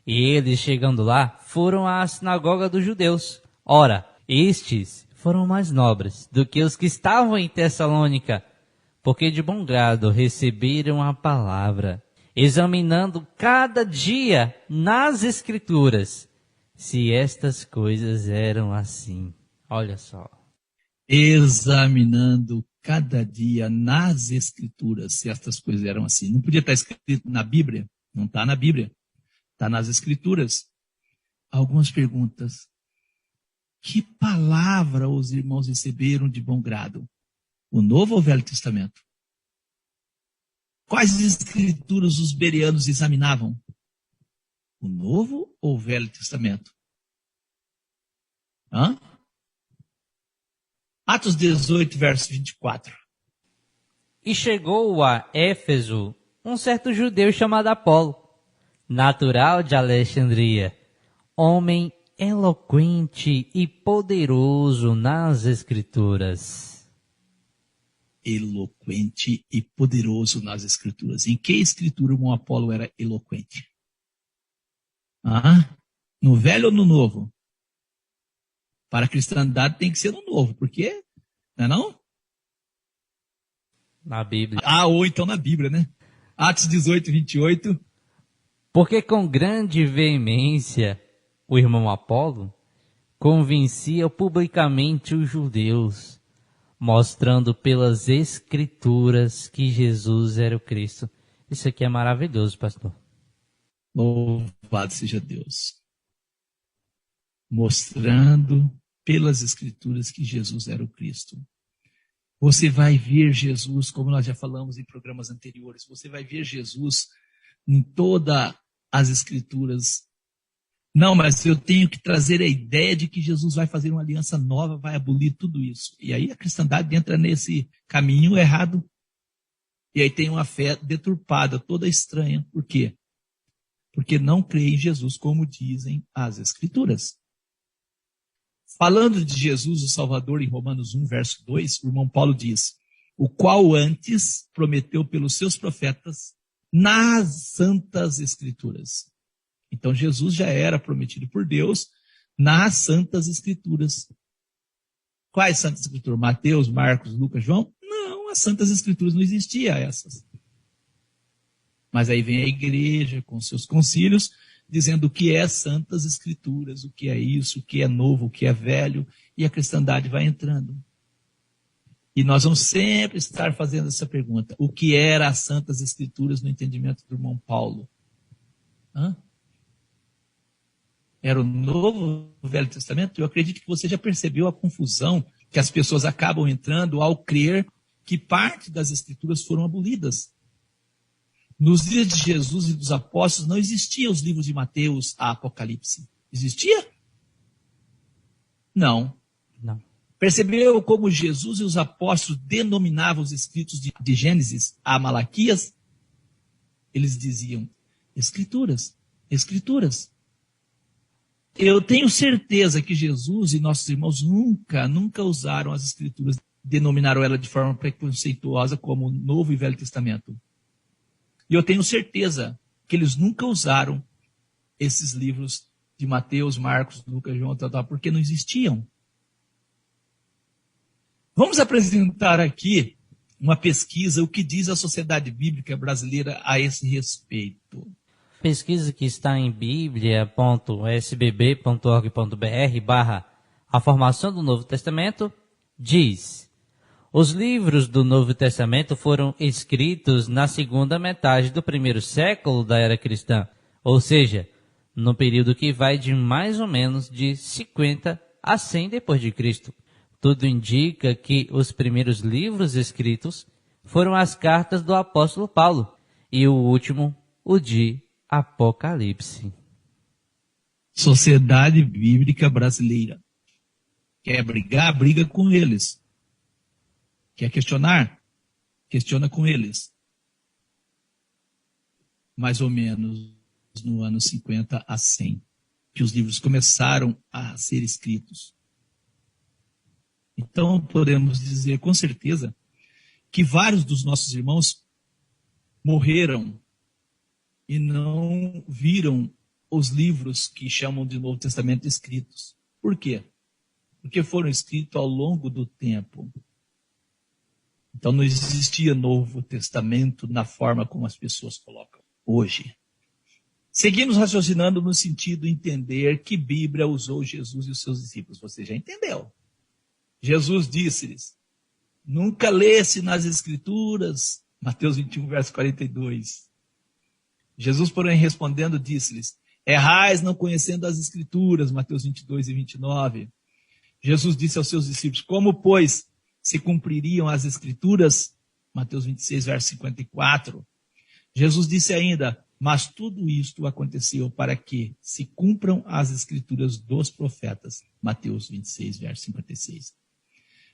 E eles, chegando lá, foram à sinagoga dos judeus. Ora, estes foram mais nobres do que os que estavam em Tessalônica, porque de bom grado receberam a palavra, examinando cada dia nas Escrituras, se estas coisas eram assim. Olha só. Examinando cada dia nas Escrituras, se estas coisas eram assim. Não podia estar escrito na Bíblia? Não está na Bíblia. Está nas Escrituras. Algumas perguntas. Que palavra os irmãos receberam de bom grado? O Novo ou o Velho Testamento? Quais Escrituras os bereanos examinavam? O Novo ou o Velho Testamento? Hã? Atos 18, verso 24. E chegou a Éfeso um certo judeu chamado Apolo, natural de Alexandria, homem eloquente e poderoso nas Escrituras. Eloquente e poderoso nas Escrituras. Em que Escritura o Apolo era eloquente? No Velho ou no Novo? Para a cristandade tem que ser no Novo, porque, não é não? Na Bíblia. Ou então na Bíblia, né? Atos 18, 28. Porque com grande veemência o irmão Apolo convencia publicamente os judeus, mostrando pelas Escrituras que Jesus era o Cristo. Isso aqui é maravilhoso, pastor. Louvado seja Deus. Mostrando pelas Escrituras que Jesus era o Cristo. Você vai ver Jesus, como nós já falamos em programas anteriores, você vai ver Jesus em todas as Escrituras. Não, mas eu tenho que trazer a ideia de que Jesus vai fazer uma aliança nova, vai abolir tudo isso. E aí a cristandade entra nesse caminho errado. E aí tem uma fé deturpada, toda estranha. Por quê? Porque não crê em Jesus como dizem as Escrituras. Falando de Jesus, o Salvador, em Romanos 1, verso 2, o irmão Paulo diz: o qual antes prometeu pelos seus profetas nas santas Escrituras. Então Jesus já era prometido por Deus nas santas Escrituras. Quais santas Escrituras? Mateus, Marcos, Lucas, João? Não, as santas Escrituras não existiam essas. Mas aí vem a igreja com seus concílios, dizendo o que é santas Escrituras, o que é isso, o que é novo, o que é velho, e a cristandade vai entrando. E nós vamos sempre estar fazendo essa pergunta: o que era as santas Escrituras no entendimento do irmão Paulo? Era o Novo o Velho Testamento? Eu acredito que você já percebeu a confusão que as pessoas acabam entrando ao crer que parte das Escrituras foram abolidas. Nos dias de Jesus e dos apóstolos não existiam os livros de Mateus a Apocalipse. Existia? Não. Percebeu como Jesus e os apóstolos denominavam os escritos de Gênesis a Malaquias? Eles diziam: Escrituras, Escrituras. Eu tenho certeza que Jesus e nossos irmãos nunca usaram as Escrituras, denominaram ela de forma preconceituosa como Novo e Velho Testamento. E eu tenho certeza que eles nunca usaram esses livros de Mateus, Marcos, Lucas, João, porque não existiam. Vamos apresentar aqui uma pesquisa, o que diz a Sociedade Bíblica Brasileira a esse respeito. Pesquisa que está em biblia.sbb.org.br / a formação do Novo Testamento, diz: os livros do Novo Testamento foram escritos na segunda metade do primeiro século da era cristã, ou seja, no período que vai de mais ou menos de 50 a 100 depois de Cristo. Tudo indica que os primeiros livros escritos foram as cartas do apóstolo Paulo e o último, o de Apocalipse. Sociedade Bíblica Brasileira. Quer brigar? Briga com eles. Quer questionar? Questiona com eles. Mais ou menos no ano 50 a 100, que os livros começaram a ser escritos. Então, podemos dizer com certeza que vários dos nossos irmãos morreram e não viram os livros que chamam de Novo Testamento escritos. Por quê? Porque foram escritos ao longo do tempo. Então não existia Novo Testamento na forma como as pessoas colocam hoje. Seguimos raciocinando no sentido de entender que Bíblia usou Jesus e os seus discípulos. Você já entendeu. Jesus disse-lhes: nunca lesse nas Escrituras, Mateus 21, verso 42. Jesus, porém, respondendo, disse-lhes: errais não conhecendo as Escrituras, Mateus 22 e 29. Jesus disse aos seus discípulos: como, pois, se cumpririam as Escrituras? Mateus 26, verso 54. Jesus disse ainda: mas tudo isto aconteceu para que se cumpram as Escrituras dos profetas. Mateus 26, verso 56.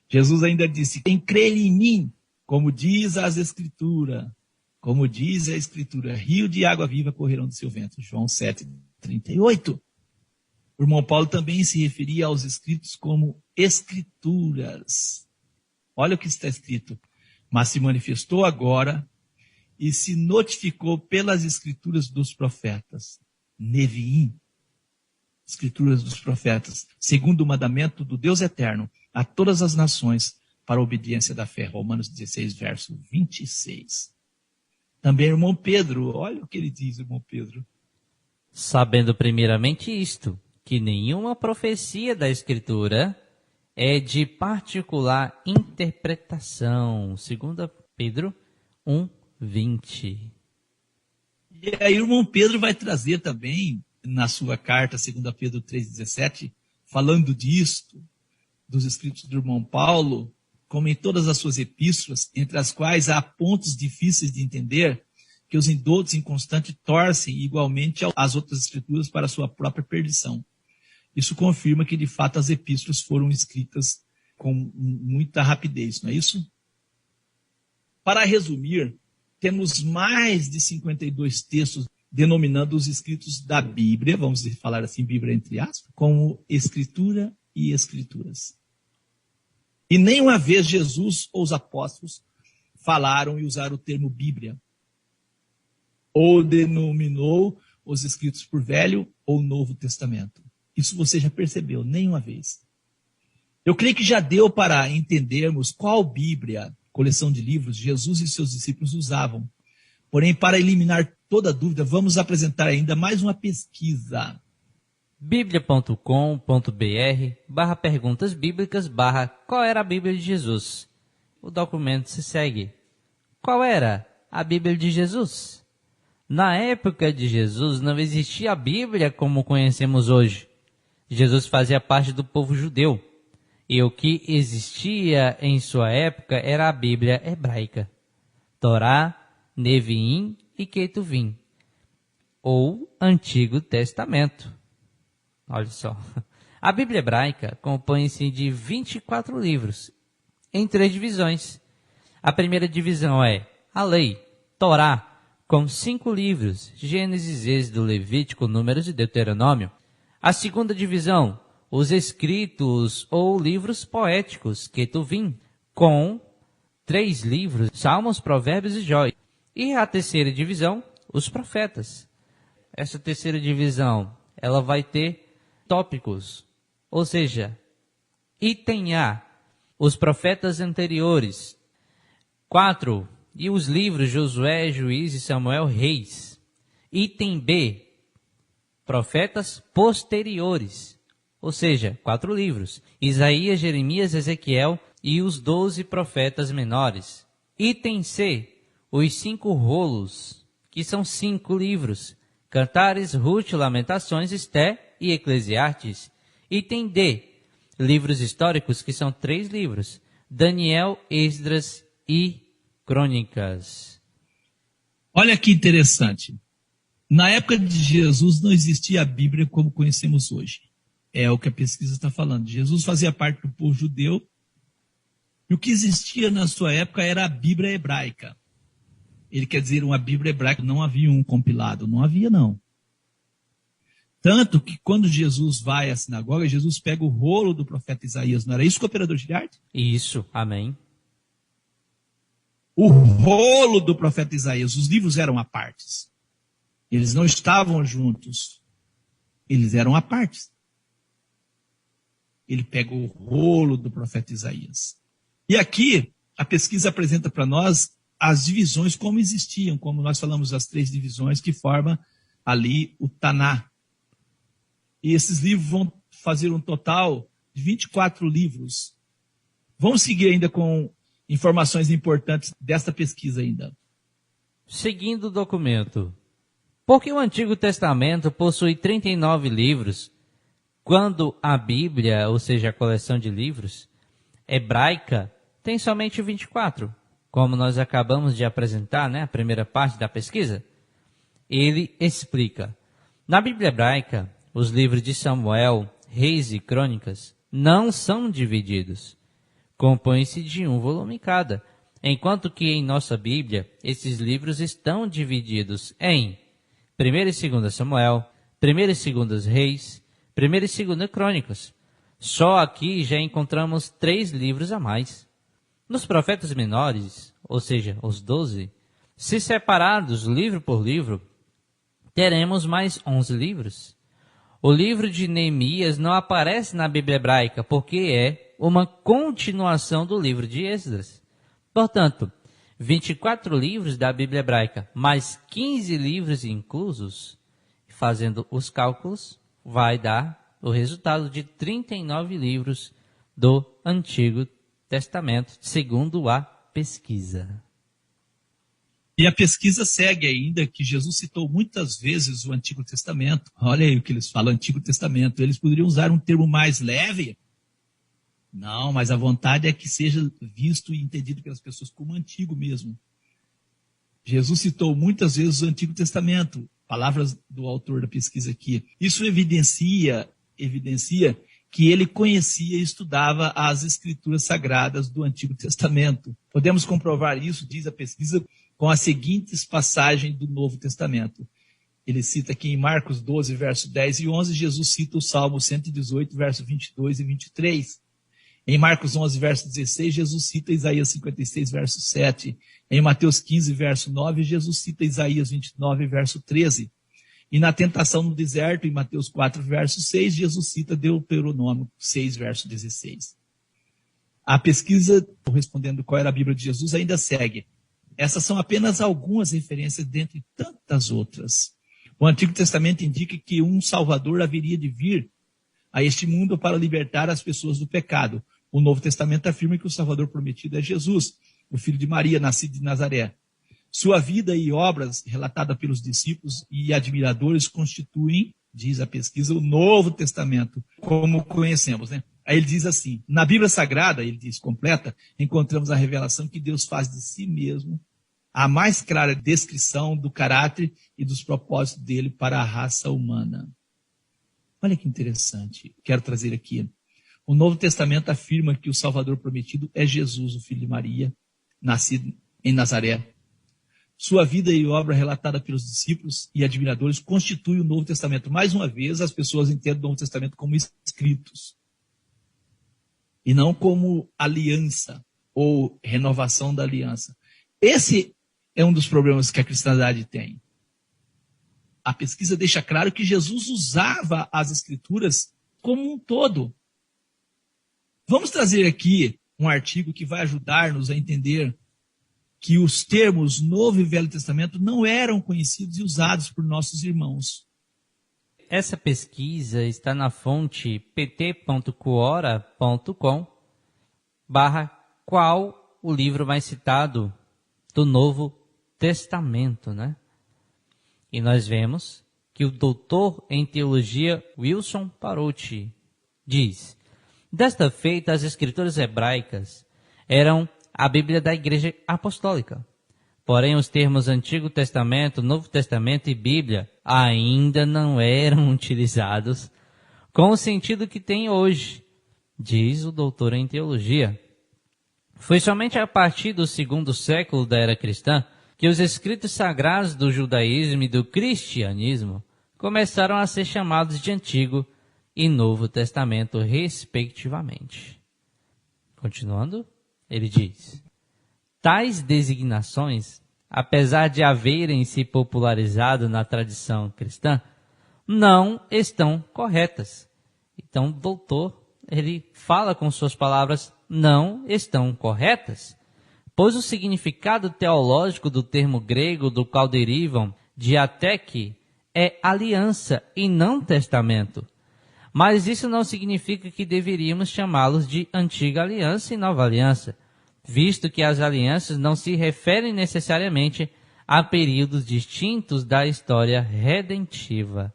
Jesus ainda disse: quem crer em mim, como diz as Escrituras, como diz a Escritura, rio de água viva correrão do seu ventre. João 7, 38. O irmão Paulo também se referia aos escritos como Escrituras. Olha o que está escrito: mas se manifestou agora e se notificou pelas Escrituras dos profetas. Neviim, Escrituras dos profetas, segundo o mandamento do Deus eterno, a todas as nações, para a obediência da fé. Romanos 16, verso 26. Também o irmão Pedro, olha o que ele diz, irmão Pedro. Sabendo primeiramente isto, que nenhuma profecia da Escritura é de particular interpretação. 2 Pedro 1, 20. E aí o irmão Pedro vai trazer também, na sua carta, 2 Pedro 3,17, falando disto, dos escritos do irmão Paulo, como em todas as suas epístolas, entre as quais há pontos difíceis de entender, que os indoutos inconstantes torcem igualmente as outras escrituras para a sua própria perdição. Isso confirma que, de fato, as epístolas foram escritas com muita rapidez, não é isso? Para resumir, temos mais de 52 textos denominando os escritos da Bíblia, vamos falar assim, Bíblia entre aspas, como Escritura e Escrituras. E nenhuma vez Jesus ou os apóstolos falaram e usaram o termo Bíblia, ou denominou os escritos por Velho ou Novo Testamento. Isso você já percebeu, nenhuma vez. Eu creio que já deu para entendermos qual Bíblia, coleção de livros, Jesus e seus discípulos usavam. Porém, para eliminar toda dúvida, vamos apresentar ainda mais uma pesquisa. biblia.com.br/perguntas bíblicas/ qual era a Bíblia de Jesus? O documento se segue. Qual era a Bíblia de Jesus? Na época de Jesus não existia a Bíblia como conhecemos hoje. Jesus fazia parte do povo judeu. E o que existia em sua época era a Bíblia hebraica. Torá, Neviim e Ketuvim, ou Antigo Testamento. Olha só. A Bíblia hebraica compõe-se de 24 livros, em 3 divisões. A primeira divisão é a Lei, Torá, com 5 livros, Gênesis, Êxodo, Levítico, Números e Deuteronômio. A segunda divisão, os escritos ou livros poéticos, Ketuvim, com 3 livros, Salmos, Provérbios e Jó. E a terceira divisão, os profetas. Essa terceira divisão, ela vai ter tópicos, ou seja, item A, os profetas anteriores. 4, e os livros Josué, Juízes, Samuel, Reis. Item B, profetas posteriores, ou seja, 4 livros, Isaías, Jeremias, Ezequiel e os 12 profetas menores. Item C, os 5 rolos, que são 5 livros, Cantares, Ruth, Lamentações, Esté e Eclesiastes. Item D, livros históricos, que são 3 livros, Daniel, Esdras e Crônicas. Olha que interessante. Na época de Jesus não existia a Bíblia como conhecemos hoje. É o que a pesquisa está falando. Jesus fazia parte do povo judeu e o que existia na sua época era a Bíblia hebraica. Ele quer dizer uma Bíblia hebraica, não havia um compilado, não havia não. Tanto que quando Jesus vai à sinagoga, Jesus pega o rolo do profeta Isaías. Não era isso, cooperador Giliardi? Isso, amém. O rolo do profeta Isaías, os livros eram à partes. Eles não estavam juntos. Eles eram à partes. Ele pega o rolo do profeta Isaías. E aqui, a pesquisa apresenta para nós as divisões como existiam, como nós falamos, as 3 divisões que formam ali o Taná. E esses livros vão fazer um total de 24 livros. Vamos seguir ainda com informações importantes desta pesquisa ainda. Seguindo o documento. Porque o Antigo Testamento possui 39 livros, quando a Bíblia, ou seja, a coleção de livros, hebraica, tem somente 24, como nós acabamos de apresentar, a primeira parte da pesquisa? Ele explica. Na Bíblia hebraica, os livros de Samuel, Reis e Crônicas não são divididos. Compõem-se de um volume cada, enquanto que em nossa Bíblia, esses livros estão divididos em 1 e 2 Samuel, 1 e 2 Reis, 1 e 2 Crônicas. Só aqui já encontramos 3 livros a mais. Nos profetas menores, ou seja, os 12, se separados livro por livro, teremos mais 11 livros. O livro de Neemias não aparece na Bíblia hebraica porque é uma continuação do livro de Esdras. Portanto, 24 livros da Bíblia hebraica, mais 15 livros inclusos, fazendo os cálculos, vai dar o resultado de 39 livros do Antigo Testamento, segundo a pesquisa. E a pesquisa segue ainda que Jesus citou muitas vezes o Antigo Testamento. Olha aí o que eles falam, Antigo Testamento. Eles poderiam usar um termo mais leve? Não, mas a vontade é que seja visto e entendido pelas pessoas como antigo mesmo. Jesus citou muitas vezes o Antigo Testamento, palavras do autor da pesquisa aqui. Isso evidencia que ele conhecia e estudava as escrituras sagradas do Antigo Testamento. Podemos comprovar isso, diz a pesquisa, com as seguintes passagens do Novo Testamento. Ele cita aqui em Marcos 12, verso 10 e 11, Jesus cita o Salmo 118, verso 22 e 23. Em Marcos 11, verso 16, Jesus cita Isaías 56, verso 7. Em Mateus 15, verso 9, Jesus cita Isaías 29, verso 13. E na tentação no deserto, em Mateus 4, verso 6, Jesus cita Deuteronômio 6, verso 16. A pesquisa, respondendo qual era a Bíblia de Jesus, ainda segue. Essas são apenas algumas referências dentre tantas outras. O Antigo Testamento indica que um Salvador haveria de vir a este mundo para libertar as pessoas do pecado. O Novo Testamento afirma que o Salvador prometido é Jesus, o filho de Maria, nascido de Nazaré. Sua vida e obras, relatada pelos discípulos e admiradores, constituem, diz a pesquisa, o Novo Testamento, como conhecemos, Aí ele diz assim, na Bíblia Sagrada, ele diz, completa, encontramos a revelação que Deus faz de si mesmo a mais clara descrição do caráter e dos propósitos dele para a raça humana. Olha que interessante, quero trazer aqui. O Novo Testamento afirma que o Salvador prometido é Jesus, o filho de Maria, nascido em Nazaré. Sua vida e obra relatada pelos discípulos e admiradores constitui o Novo Testamento. Mais uma vez, as pessoas entendem o Novo Testamento como escritos e não como aliança ou renovação da aliança. Esse é um dos problemas que a cristandade tem. A pesquisa deixa claro que Jesus usava as escrituras como um todo. Vamos trazer aqui um artigo que vai ajudar-nos a entender que os termos Novo e Velho Testamento não eram conhecidos e usados por nossos irmãos. Essa pesquisa está na fonte pt.quora.com/Quora. qual o livro mais citado do Novo Testamento, né? E nós vemos que o doutor em teologia Wilson Parodi diz: desta feita, as escrituras hebraicas eram a Bíblia da Igreja Apostólica. Porém, os termos Antigo Testamento, Novo Testamento e Bíblia ainda não eram utilizados com o sentido que tem hoje, diz o doutor em teologia. Foi somente a partir do 2º século da era cristã que os escritos sagrados do judaísmo e do cristianismo começaram a ser chamados de Antigo e Novo Testamento, respectivamente. Continuando, ele diz: tais designações, apesar de haverem se popularizado na tradição cristã, não estão corretas. Então, o doutor, ele fala com suas palavras, não estão corretas, pois o significado teológico do termo grego do qual derivam, diateque, é aliança e não testamento. Mas isso não significa que deveríamos chamá-los de antiga aliança e nova aliança, visto que as alianças não se referem necessariamente a períodos distintos da história redentiva.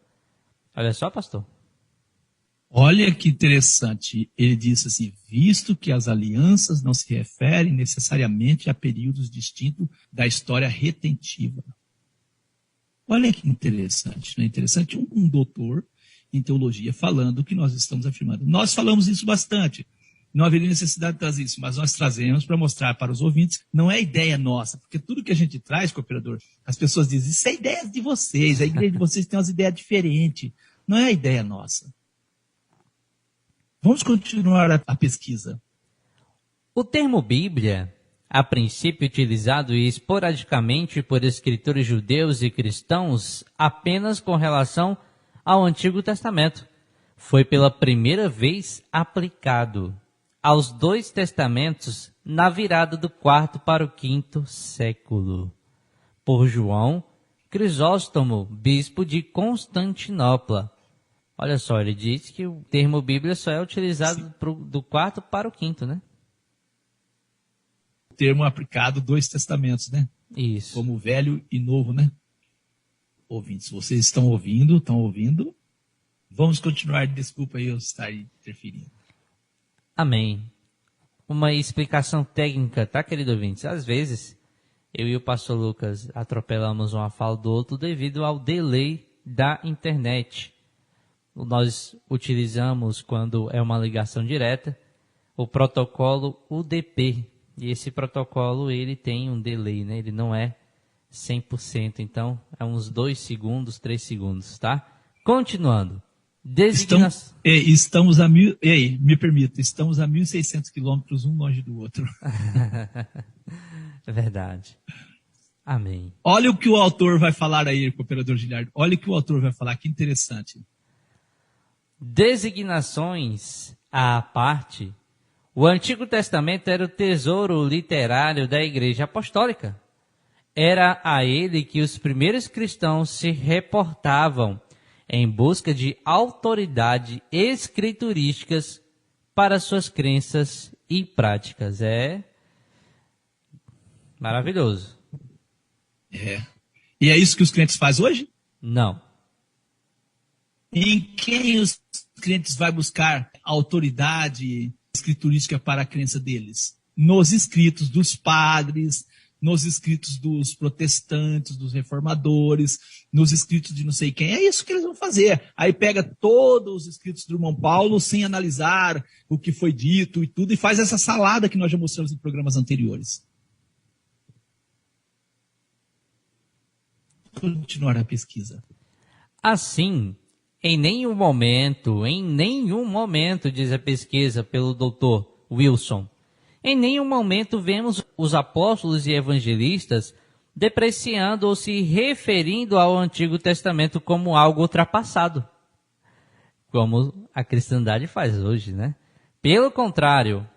Olha só, pastor. Olha que interessante. Ele disse assim, visto que as alianças não se referem necessariamente a períodos distintos da história redentiva. Olha que interessante. Não é interessante? Um doutor em teologia falando o que nós estamos afirmando. Nós falamos isso bastante. Não haveria necessidade de trazer isso, mas nós trazemos para mostrar para os ouvintes, não é ideia nossa, porque tudo que a gente traz, cooperador, as pessoas dizem, isso é ideia de vocês, a igreja de vocês tem umas ideias diferentes, não é a ideia nossa. Vamos continuar a pesquisa. O termo Bíblia, a princípio utilizado esporadicamente por escritores judeus e cristãos apenas com relação ao Antigo Testamento, foi pela primeira vez aplicado aos 2 testamentos na virada do 4º para o 5º século, por João Crisóstomo, bispo de Constantinopla. Olha só, ele diz que o termo Bíblia só é utilizado do 4º para o 5º, né? O termo aplicado 2 testamentos, né? Isso. Como Velho e Novo, né? Ouvintes, vocês estão ouvindo? Vamos continuar, desculpa aí eu estar interferindo. Amém. Uma explicação técnica, tá, querido ouvinte? Às vezes, eu e o pastor Lucas atropelamos uma fala do outro devido ao delay da internet. Nós utilizamos, quando é uma ligação direta, o protocolo UDP. E esse protocolo, ele tem um delay, né? Ele não é 100%, então é uns 2 segundos, 3 segundos, tá? Continuando. Estamos a me permita, estamos a 1.600 quilômetros um longe do outro. É verdade. Amém. Olha o que o autor vai falar aí, cooperador Giliardo. Olha o que o autor vai falar, que interessante. Designações à parte, o Antigo Testamento era o tesouro literário da Igreja Apostólica. Era a ele que os primeiros cristãos se reportavam em busca de autoridade escriturísticas para suas crenças e práticas. É maravilhoso. É. E é isso que os crentes fazem hoje? Não. Em quem os crentes vão buscar autoridade escriturística para a crença deles? Nos escritos dos padres, nos escritos dos protestantes, dos reformadores, nos escritos de não sei quem. É isso que eles vão fazer. Aí pega todos os escritos do irmão Paulo sem analisar o que foi dito e tudo, e faz essa salada que nós já mostramos em programas anteriores. Continuar a pesquisa. Assim, em nenhum momento, diz a pesquisa pelo Dr. Wilson, em nenhum momento vemos os apóstolos e evangelistas depreciando ou se referindo ao Antigo Testamento como algo ultrapassado, como a cristandade faz hoje, né? Pelo contrário,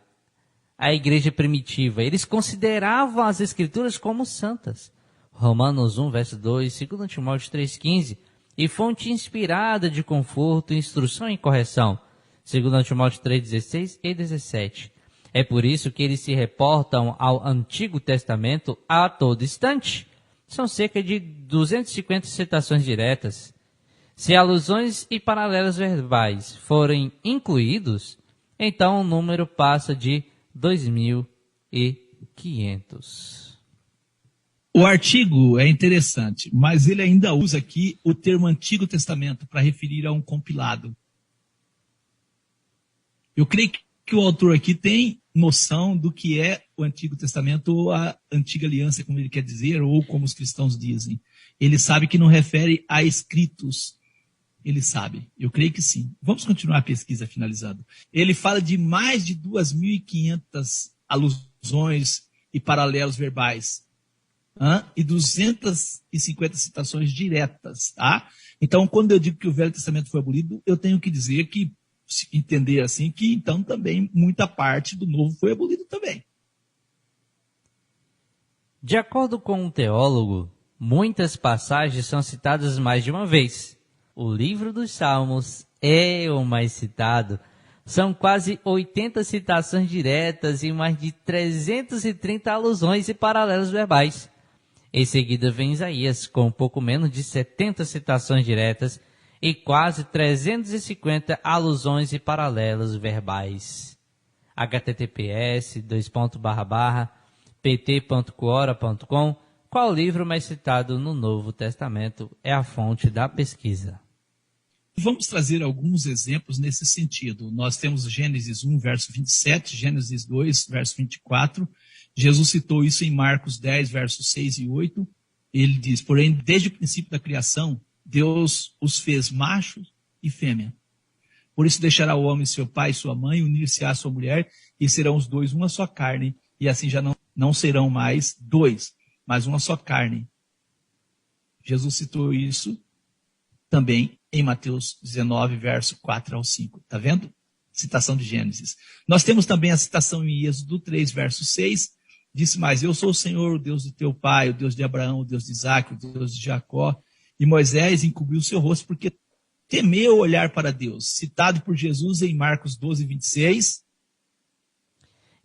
a igreja primitiva, eles consideravam as Escrituras como santas. Romanos 1, verso 2, 2 Timóteo 3,15, e fonte inspirada de conforto, instrução e correção. 2 Timóteo 3,16 e 17. É por isso que eles se reportam ao Antigo Testamento a todo instante. São cerca de 250 citações diretas. Se alusões e paralelos verbais forem incluídos, então o número passa de 2.500. O artigo é interessante, mas ele ainda usa aqui o termo Antigo Testamento para referir a um compilado. Eu creio que o autor aqui tem noção do que é o Antigo Testamento ou a Antiga Aliança, como ele quer dizer, ou como os cristãos dizem. Ele sabe que não refere a escritos. Ele sabe. Eu creio que sim. Vamos continuar a pesquisa finalizando. Ele fala de mais de 2.500 alusões e paralelos verbais. E 250 citações diretas. Tá? Então, quando eu digo que o Velho Testamento foi abolido, eu tenho que dizer que, entender assim, que então também muita parte do Novo foi abolido também. De acordo com um teólogo, muitas passagens são citadas mais de uma vez. O livro dos Salmos é o mais citado. São quase 80 citações diretas e mais de 330 alusões e paralelos verbais. Em seguida vem Isaías, com pouco menos de 70 citações diretas e quase 350 alusões e paralelos verbais. https://pt.quora.com. Qual livro mais citado no Novo Testamento é a fonte da pesquisa? Vamos trazer alguns exemplos nesse sentido. Nós temos Gênesis 1, verso 27, Gênesis 2, verso 24. Jesus citou isso em Marcos 10, versos 6 e 8. Ele diz, porém, desde o princípio da criação, Deus os fez machos e fêmea. Por isso deixará o homem seu pai e sua mãe, unir-se à sua mulher, e serão os dois uma só carne, e assim já não serão mais dois, mas uma só carne. Jesus citou isso também em Mateus 19, verso 4 ao 5. Está vendo? Citação de Gênesis. Nós temos também a citação em Êxodo 3, verso 6. Disse mais, eu sou o Senhor, o Deus do teu pai, o Deus de Abraão, o Deus de Isaque, o Deus de Jacó. E Moisés encobriu o seu rosto porque temeu olhar para Deus. Citado por Jesus em Marcos 12, 26.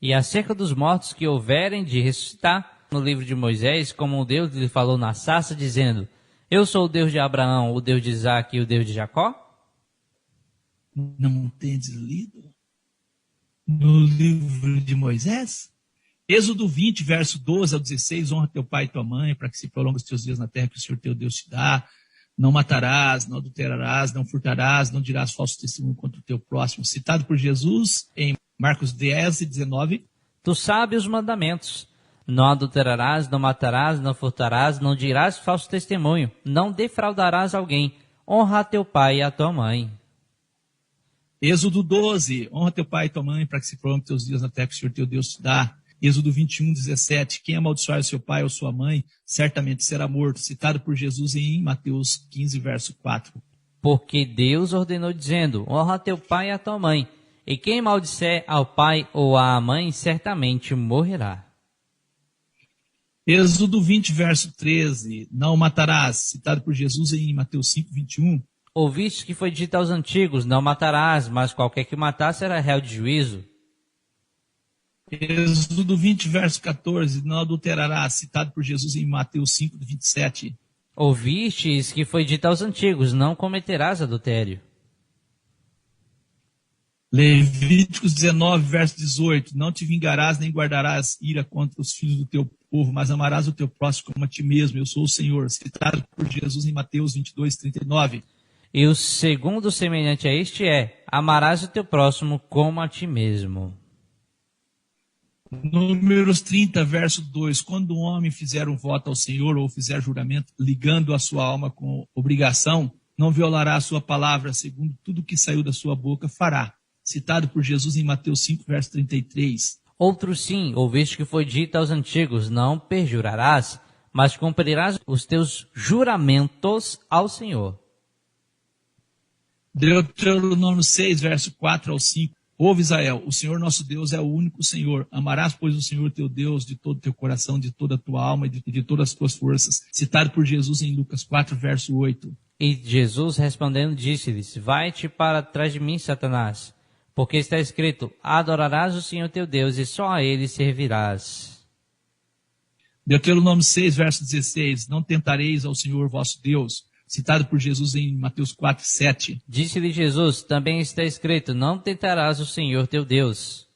E acerca dos mortos que houverem de ressuscitar, no livro de Moisés, como Deus lhe falou na sarça, dizendo, eu sou o Deus de Abraão, o Deus de Isaque e o Deus de Jacó? Não tendes lido no livro de Moisés? Êxodo 20, verso 12 ao 16, honra teu pai e tua mãe, para que se prolongue os teus dias na terra que o Senhor teu Deus te dá. Não matarás, não adulterarás, não furtarás, não dirás falso testemunho contra o teu próximo. Citado por Jesus em Marcos 10 e 19. Tu sabes os mandamentos. Não adulterarás, não matarás, não furtarás, não dirás falso testemunho, não defraudarás alguém. Honra a teu pai e a tua mãe. Êxodo 12, honra teu pai e tua mãe, para que se prolongue teus dias na terra que o Senhor teu Deus te dá. Êxodo 21, 17, quem amaldiçoar seu pai ou sua mãe, certamente será morto. Citado por Jesus em Mateus 15, verso 4. Porque Deus ordenou dizendo, honra a teu pai e a tua mãe, e quem maldisser ao pai ou à mãe, certamente morrerá. Êxodo 20, verso 13, não matarás. Citado por Jesus em Mateus 5, 21. Ouviste que foi dito aos antigos, não matarás, mas qualquer que matar será réu de juízo. Êxodo 20, verso 14, não adulterarás, citado por Jesus em Mateus 5, 27. Ouvistes que foi dito aos antigos, não cometerás adultério. Levíticos 19, verso 18, não te vingarás nem guardarás ira contra os filhos do teu povo, mas amarás o teu próximo como a ti mesmo, eu sou o Senhor, citado por Jesus em Mateus 22, 39. E o segundo semelhante a este é, amarás o teu próximo como a ti mesmo. Números 30, verso 2, quando um homem fizer um voto ao Senhor ou fizer juramento, ligando a sua alma com obrigação, não violará a sua palavra, segundo tudo que saiu da sua boca fará. Citado por Jesus em Mateus 5, verso 33. Outro sim, ouviste que foi dito aos antigos, não perjurarás, mas cumprirás os teus juramentos ao Senhor. Deuteronômio 6, verso 4 ao 5. Ouve, Israel, o Senhor nosso Deus é o único Senhor. Amarás, pois, o Senhor teu Deus de todo o teu coração, de toda a tua alma e de todas as tuas forças. Citado por Jesus em Lucas 4, verso 8. E Jesus respondendo disse-lhes, vai-te para trás de mim, Satanás, Porque está escrito, adorarás o Senhor teu Deus e só a Ele servirás. Deuteronômio 6, verso 16, não tentareis ao Senhor vosso Deus, citado por Jesus em Mateus 4, 7. Disse-lhe Jesus, também está escrito, não tentarás o Senhor teu Deus.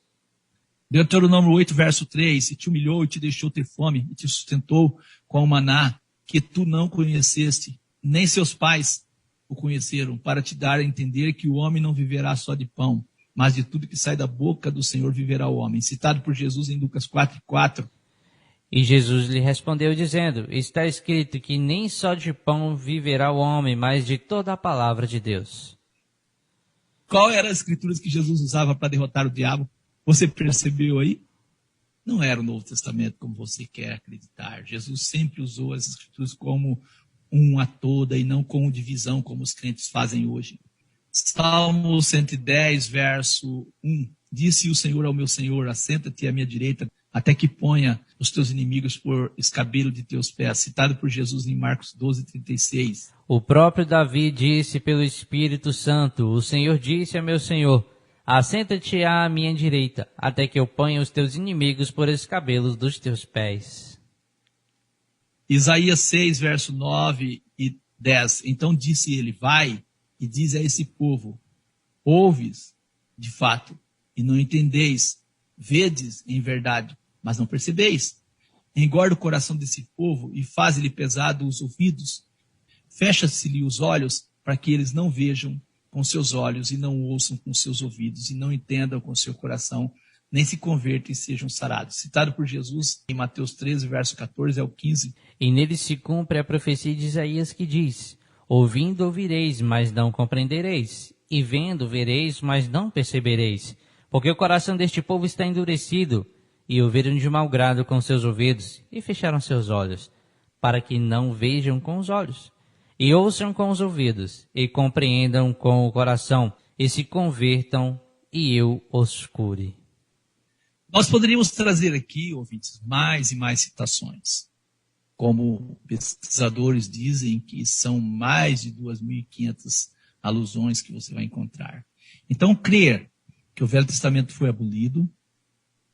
Deuteronômio 8, verso 3, e te humilhou e te deixou ter fome, e te sustentou com o maná, que tu não conheceste, nem seus pais o conheceram, para te dar a entender que o homem não viverá só de pão, mas de tudo que sai da boca do Senhor viverá o homem. Citado por Jesus em Lucas 4, 4. E Jesus lhe respondeu dizendo, está escrito que nem só de pão viverá o homem, mas de toda a palavra de Deus. Qual eram as escrituras que Jesus usava para derrotar o diabo? Você percebeu aí? Não era o Novo Testamento como você quer acreditar. Jesus sempre usou as escrituras como uma toda e não como divisão, como os crentes fazem hoje. Salmo 110, verso 1. Disse o Senhor ao meu Senhor, assenta-te à minha direita, até que ponha os teus inimigos por escabelo de teus pés. Citado por Jesus em Marcos 12, 36. O próprio Davi disse pelo Espírito Santo, o Senhor disse a meu Senhor, assenta-te à minha direita, até que eu ponha os teus inimigos por escabelos dos teus pés. Isaías 6, verso 9 e 10. Então disse ele, vai e diz a esse povo, ouves de fato e não entendeis, vedes em verdade, mas não percebeis. Engorda o coração desse povo e faz-lhe pesado os ouvidos. Fecha-se-lhe os olhos para que eles não vejam com seus olhos e não ouçam com seus ouvidos e não entendam com seu coração, nem se convertam e sejam sarados. Citado por Jesus em Mateus 13, verso 14 ao 15. E nele se cumpre a profecia de Isaías que diz, ouvindo ouvireis, mas não compreendereis, e vendo vereis, mas não percebereis, porque o coração deste povo está endurecido, e ouviram de mau grado com seus ouvidos, e fecharam seus olhos, para que não vejam com os olhos, e ouçam com os ouvidos, e compreendam com o coração, e se convertam, e eu os cure. Nós poderíamos trazer aqui, ouvintes, mais e mais citações. Como pesquisadores dizem que são mais de 2.500 alusões que você vai encontrar. Então, crer que o Velho Testamento foi abolido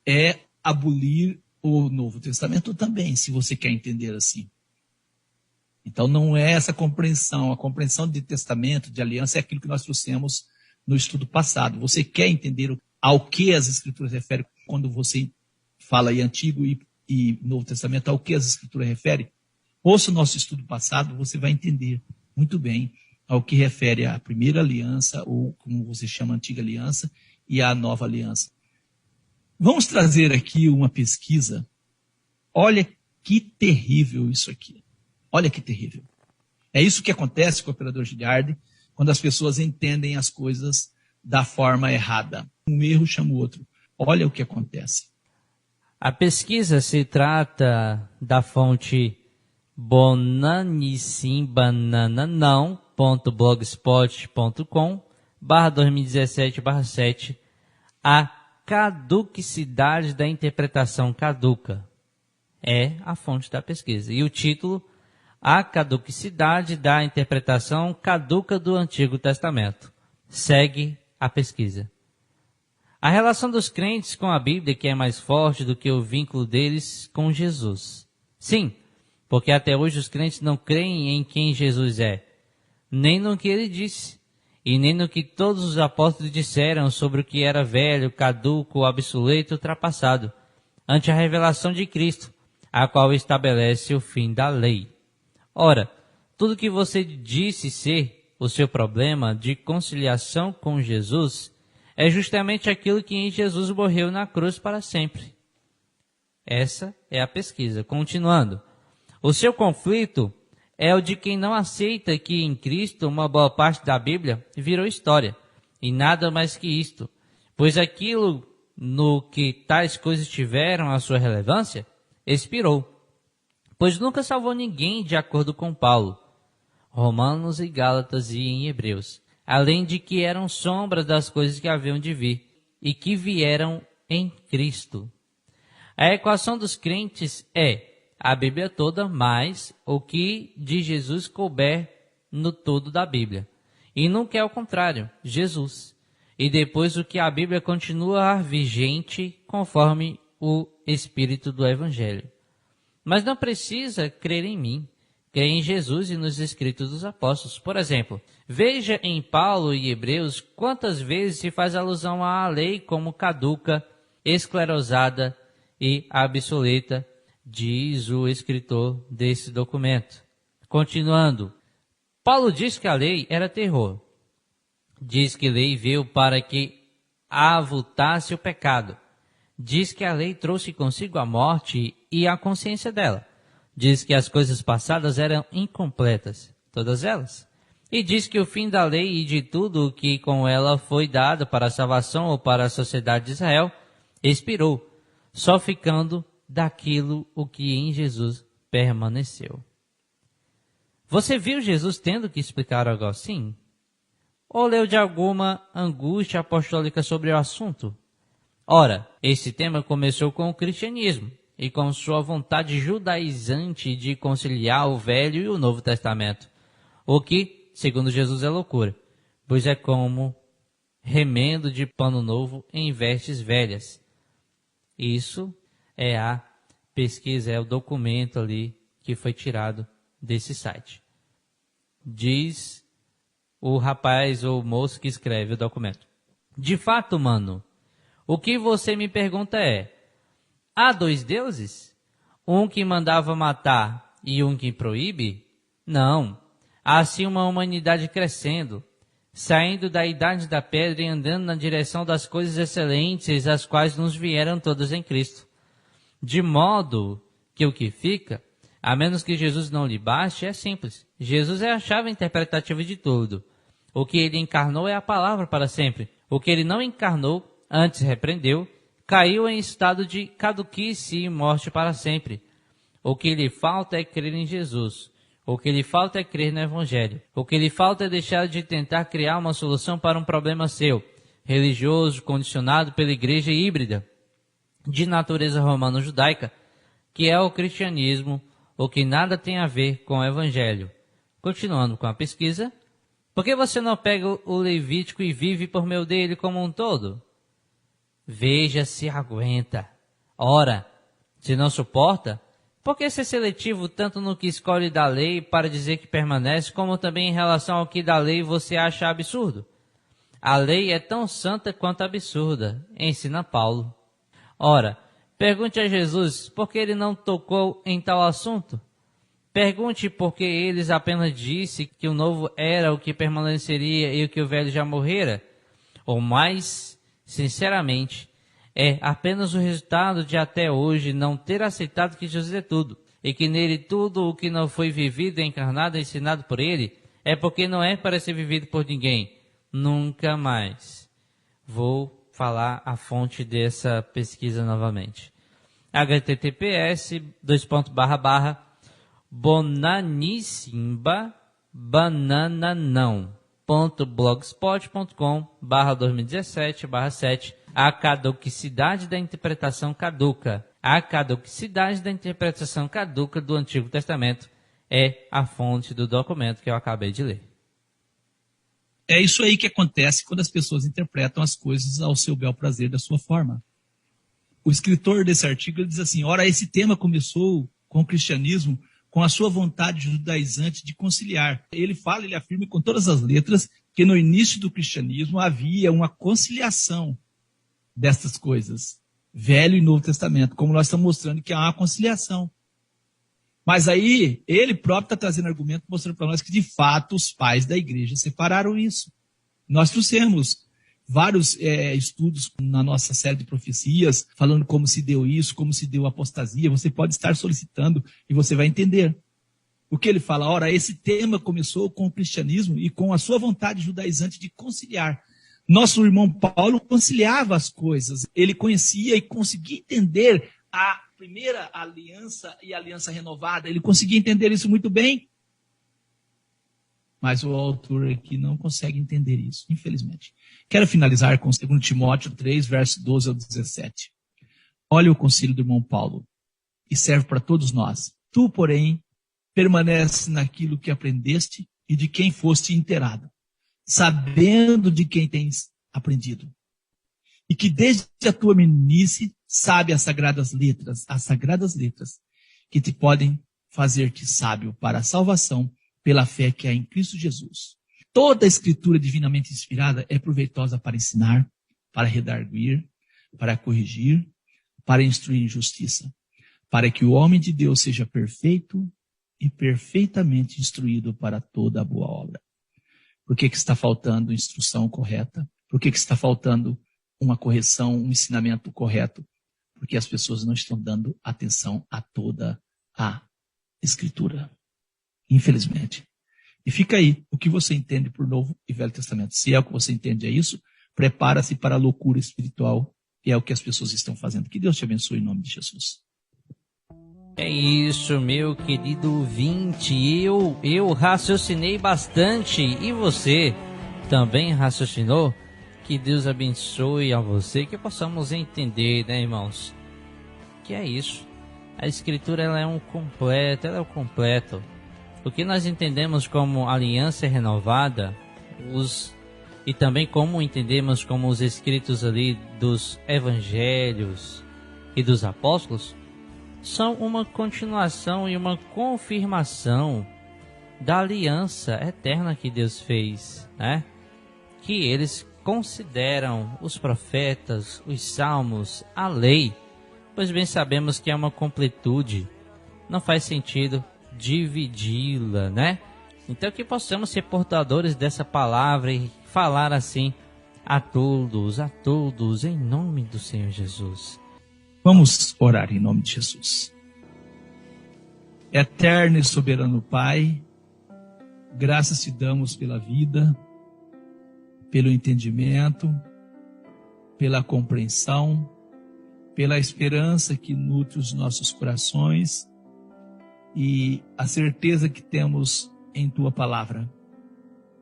é abolir o Novo Testamento também, se você quer entender assim. Então, não é essa compreensão. A compreensão de testamento, de aliança, é aquilo que nós trouxemos no estudo passado. Você quer entender ao que as Escrituras referem quando você fala em Antigo e Novo Testamento, ao que as Escrituras referem? Ouça o nosso estudo passado, você vai entender muito bem ao que refere a primeira aliança, ou como você chama, a antiga aliança, e a nova aliança. Vamos trazer aqui uma pesquisa. Olha que terrível isso aqui. Olha que terrível. É isso que acontece com o operador Giliardi quando as pessoas entendem as coisas da forma errada. Um erro chama o outro. Olha o que acontece. A pesquisa se trata da fonte bonanisimbanananão.blogspot.com/2017/7 a caducicidade da interpretação caduca. É a fonte da pesquisa. E o título, a caducicidade da interpretação caduca do Antigo Testamento. Segue a pesquisa. A relação dos crentes com a Bíblia que é mais forte do que o vínculo deles com Jesus. Sim, porque até hoje os crentes não creem em quem Jesus é, nem no que ele disse, e nem no que todos os apóstolos disseram sobre o que era velho, caduco, obsoleto, ultrapassado, ante a revelação de Cristo, a qual estabelece o fim da lei. Ora, tudo que você disse ser o seu problema de conciliação com Jesus é justamente aquilo que em Jesus morreu na cruz para sempre. Essa é a pesquisa. Continuando. O seu conflito é o de quem não aceita que em Cristo uma boa parte da Bíblia virou história, e nada mais que isto, pois aquilo no que tais coisas tiveram a sua relevância, expirou, pois nunca salvou ninguém de acordo com Paulo, Romanos e Gálatas e em Hebreus, além de que eram sombras das coisas que haviam de vir, e que vieram em Cristo. A equação dos crentes é a Bíblia toda mais o que de Jesus couber no todo da Bíblia. E nunca é o contrário, Jesus. e depois o que a Bíblia continua vigente conforme o espírito do Evangelho. Mas não precisa crer em mim, crer em Jesus e nos escritos dos apóstolos. Por exemplo, veja em Paulo e Hebreus quantas vezes se faz alusão à lei como caduca, esclerosada e obsoleta, diz o escritor desse documento. Continuando, Paulo diz que a lei era terror. Diz que a lei veio para que avultasse o pecado. Diz que a lei trouxe consigo a morte e a consciência dela. Diz que as coisas passadas eram incompletas, todas elas. E diz que o fim da lei e de tudo o que com ela foi dado para a salvação ou para a sociedade de Israel, expirou, só ficando daquilo o que em Jesus permaneceu. Você viu Jesus tendo que explicar algo assim? Ou leu de alguma angústia apostólica sobre o assunto? Ora, esse tema começou com o cristianismo e com sua vontade judaizante de conciliar o Velho e o Novo Testamento, o que, segundo Jesus, é loucura, pois é como remendo de pano novo em vestes velhas. Isso é a pesquisa, é o documento ali que foi tirado desse site. Diz o rapaz ou moço que escreve o documento. De fato, mano, o que você me pergunta é: há dois deuses? Um que mandava matar e um que proíbe? Não. Há sim uma humanidade crescendo, saindo da idade da pedra e andando na direção das coisas excelentes, as quais nos vieram todas em Cristo. De modo que o que fica, a menos que Jesus não lhe baste, é simples. Jesus é a chave interpretativa de tudo. O que ele encarnou é a palavra para sempre. O que ele não encarnou, antes repreendeu, caiu em estado de caduquice e morte para sempre. O que lhe falta é crer em Jesus. O que lhe falta é crer no Evangelho. O que lhe falta é deixar de tentar criar uma solução para um problema seu, religioso, condicionado pela igreja híbrida, de natureza romano-judaica, que é o cristianismo, o que nada tem a ver com o Evangelho. Continuando com a pesquisa, por que você não pega o Levítico e vive por meio dele como um todo? Veja se aguenta. Ora, se não suporta, por que ser seletivo tanto no que escolhe da lei para dizer que permanece, como também em relação ao que da lei você acha absurdo? A lei é tão santa quanto absurda, ensina Paulo. Ora, pergunte a Jesus por que ele não tocou em tal assunto. Pergunte por que eles apenas disse que o novo era o que permaneceria e o que o velho já morrera. Ou mais, sinceramente, é apenas o resultado de até hoje não ter aceitado que Jesus é tudo, e que nele tudo o que não foi vivido, encarnado e ensinado por ele, é porque não é para ser vivido por ninguém. Nunca mais. Vou falar a fonte dessa pesquisa novamente. https://bonannissimba.blogspot.com/2017/7 A caducicidade da interpretação caduca. A caducicidade da interpretação caduca do Antigo Testamento é a fonte do documento que eu acabei de ler. É isso aí que acontece quando as pessoas interpretam as coisas ao seu bel prazer, da sua forma. O escritor desse artigo ele diz assim: ora, esse tema começou com o cristianismo, com a sua vontade judaizante de conciliar. Ele afirma com todas as letras que no início do cristianismo havia uma conciliação destas coisas, Velho e Novo Testamento, como nós estamos mostrando que há uma conciliação. Mas aí, ele próprio está trazendo argumento, mostrando para nós que, de fato, os pais da igreja separaram isso. Nós trouxemos vários estudos na nossa série de profecias, falando como se deu isso, como se deu a apostasia. Você pode estar solicitando e você vai entender. O que ele fala? Ora, esse tema começou com o cristianismo e com a sua vontade judaizante de conciliar. Nosso irmão Paulo conciliava as coisas. Ele conhecia e conseguia entender a primeira aliança e a aliança renovada. Ele conseguia entender isso muito bem. Mas o autor aqui não consegue entender isso, infelizmente. Quero finalizar com 2 Timóteo 3, verso 12 ao 17. Olha o conselho do irmão Paulo, e serve para todos nós. Tu, porém, permanece naquilo que aprendeste e de quem foste inteirado, sabendo de quem tens aprendido. E que desde a tua meninice sabe as sagradas letras que te podem fazer-te sábio para a salvação pela fé que há em Cristo Jesus. Toda a escritura divinamente inspirada é proveitosa para ensinar, para redarguir, para corrigir, para instruir em justiça, para que o homem de Deus seja perfeito e perfeitamente instruído para toda a boa obra. Por que está faltando instrução correta? Por que está faltando uma correção, um ensinamento correto? Porque as pessoas não estão dando atenção a toda a Escritura. Infelizmente. E fica aí o que você entende por Novo e Velho Testamento. Se é o que você entende é isso, prepara-se para a loucura espiritual, e é o que as pessoas estão fazendo. Que Deus te abençoe em nome de Jesus. É isso, meu querido ouvinte. Eu raciocinei bastante. E você também raciocinou? Que Deus abençoe a você, que possamos entender, né, irmãos? Que é isso. A Escritura ela é o completo. O que nós entendemos como aliança renovada, e também como entendemos como os escritos ali dos evangelhos e dos apóstolos, são uma continuação e uma confirmação da aliança eterna que Deus fez, né? Que eles consideram os profetas, os salmos, a lei, pois bem sabemos que é uma completude. Não faz sentido dividi-la, né? Então que possamos ser portadores dessa palavra e falar assim a todos, em nome do Senhor Jesus. Vamos orar em nome de Jesus. Eterno e soberano Pai, graças te damos pela vida, pelo entendimento, pela compreensão, pela esperança que nutre os nossos corações e a certeza que temos em Tua palavra.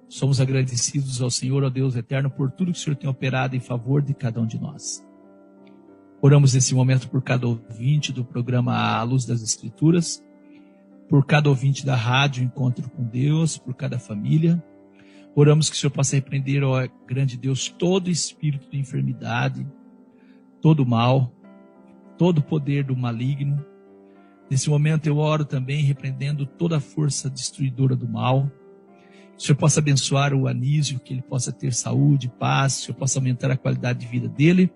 Somos agradecidos ao Senhor, ó Deus eterno, por tudo que o Senhor tem operado em favor de cada um de nós. Oramos nesse momento por cada ouvinte do programa A Luz das Escrituras, por cada ouvinte da rádio Encontro com Deus, por cada família. Oramos que o Senhor possa repreender, ó grande Deus, todo espírito de enfermidade, todo mal, todo poder do maligno. Nesse momento eu oro também repreendendo toda a força destruidora do mal. Que o Senhor possa abençoar o Anísio, que ele possa ter saúde, paz, que o Senhor possa aumentar a qualidade de vida dele,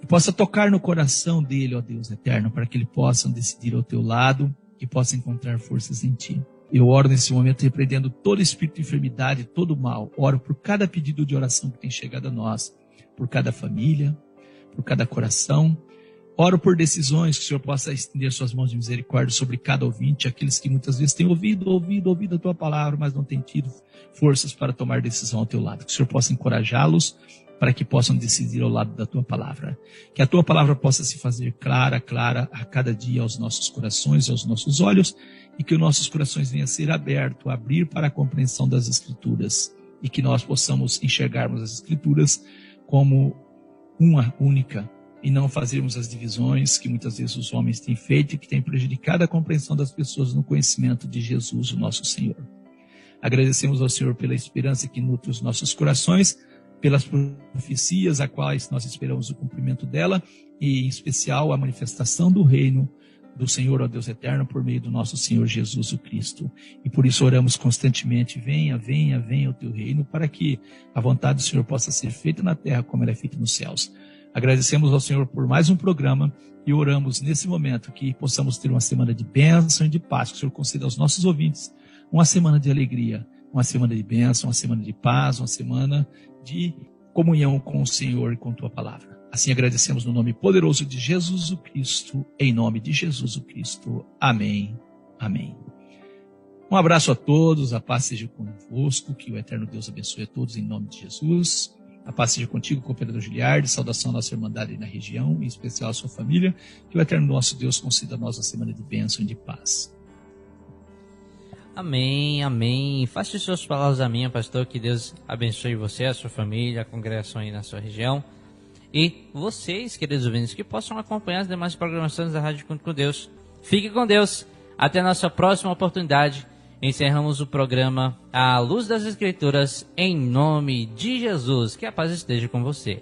e possa tocar no coração dele, ó Deus eterno, para que ele possa decidir ao teu lado e possa encontrar forças em ti. Eu oro nesse momento repreendendo todo espírito de enfermidade, todo mal. Oro por cada pedido de oração que tem chegado a nós, por cada família, por cada coração. Oro por decisões, que o Senhor possa estender suas mãos de misericórdia sobre cada ouvinte, aqueles que muitas vezes têm ouvido a tua palavra, mas não têm tido forças para tomar decisão ao teu lado. Que o Senhor possa encorajá-los para que possam decidir ao lado da tua palavra. Que a tua palavra possa se fazer clara a cada dia aos nossos corações, aos nossos olhos, e que os nossos corações venham a ser abertos, a abrir para a compreensão das Escrituras, e que nós possamos enxergarmos as Escrituras como uma única, e não fazermos as divisões que muitas vezes os homens têm feito e que têm prejudicado a compreensão das pessoas no conhecimento de Jesus, o nosso Senhor. Agradecemos ao Senhor pela esperança que nutre os nossos corações, pelas profecias a quais nós esperamos o cumprimento dela, e em especial a manifestação do reino do Senhor, ó Deus eterno, por meio do nosso Senhor Jesus o Cristo. E por isso oramos constantemente: venha o teu reino, para que a vontade do Senhor possa ser feita na terra como ela é feita nos céus. Agradecemos ao Senhor por mais um programa e oramos nesse momento que possamos ter uma semana de bênção e de paz, que o Senhor conceda aos nossos ouvintes uma semana de alegria, uma semana de bênção, uma semana de paz, uma semana de comunhão com o Senhor e com tua palavra. Assim agradecemos no nome poderoso de Jesus o Cristo, em nome de Jesus o Cristo. Amém. Amém. Um abraço a todos, a paz seja convosco, que o eterno Deus abençoe a todos em nome de Jesus. A paz seja contigo, cooperador Giliardi, saudação à nossa irmandade aí na região, em especial à sua família, que o eterno nosso Deus conceda a nós a semana de bênção e de paz. Amém, amém. Faça as suas palavras a minha, pastor, que Deus abençoe você, a sua família, a congregação aí na sua região. E vocês, queridos ouvintes, que possam acompanhar as demais programações da Rádio Encontro com Deus. Fique com Deus. Até a nossa próxima oportunidade. encerramos o programa à luz das Escrituras em nome de Jesus. Que a paz esteja com você.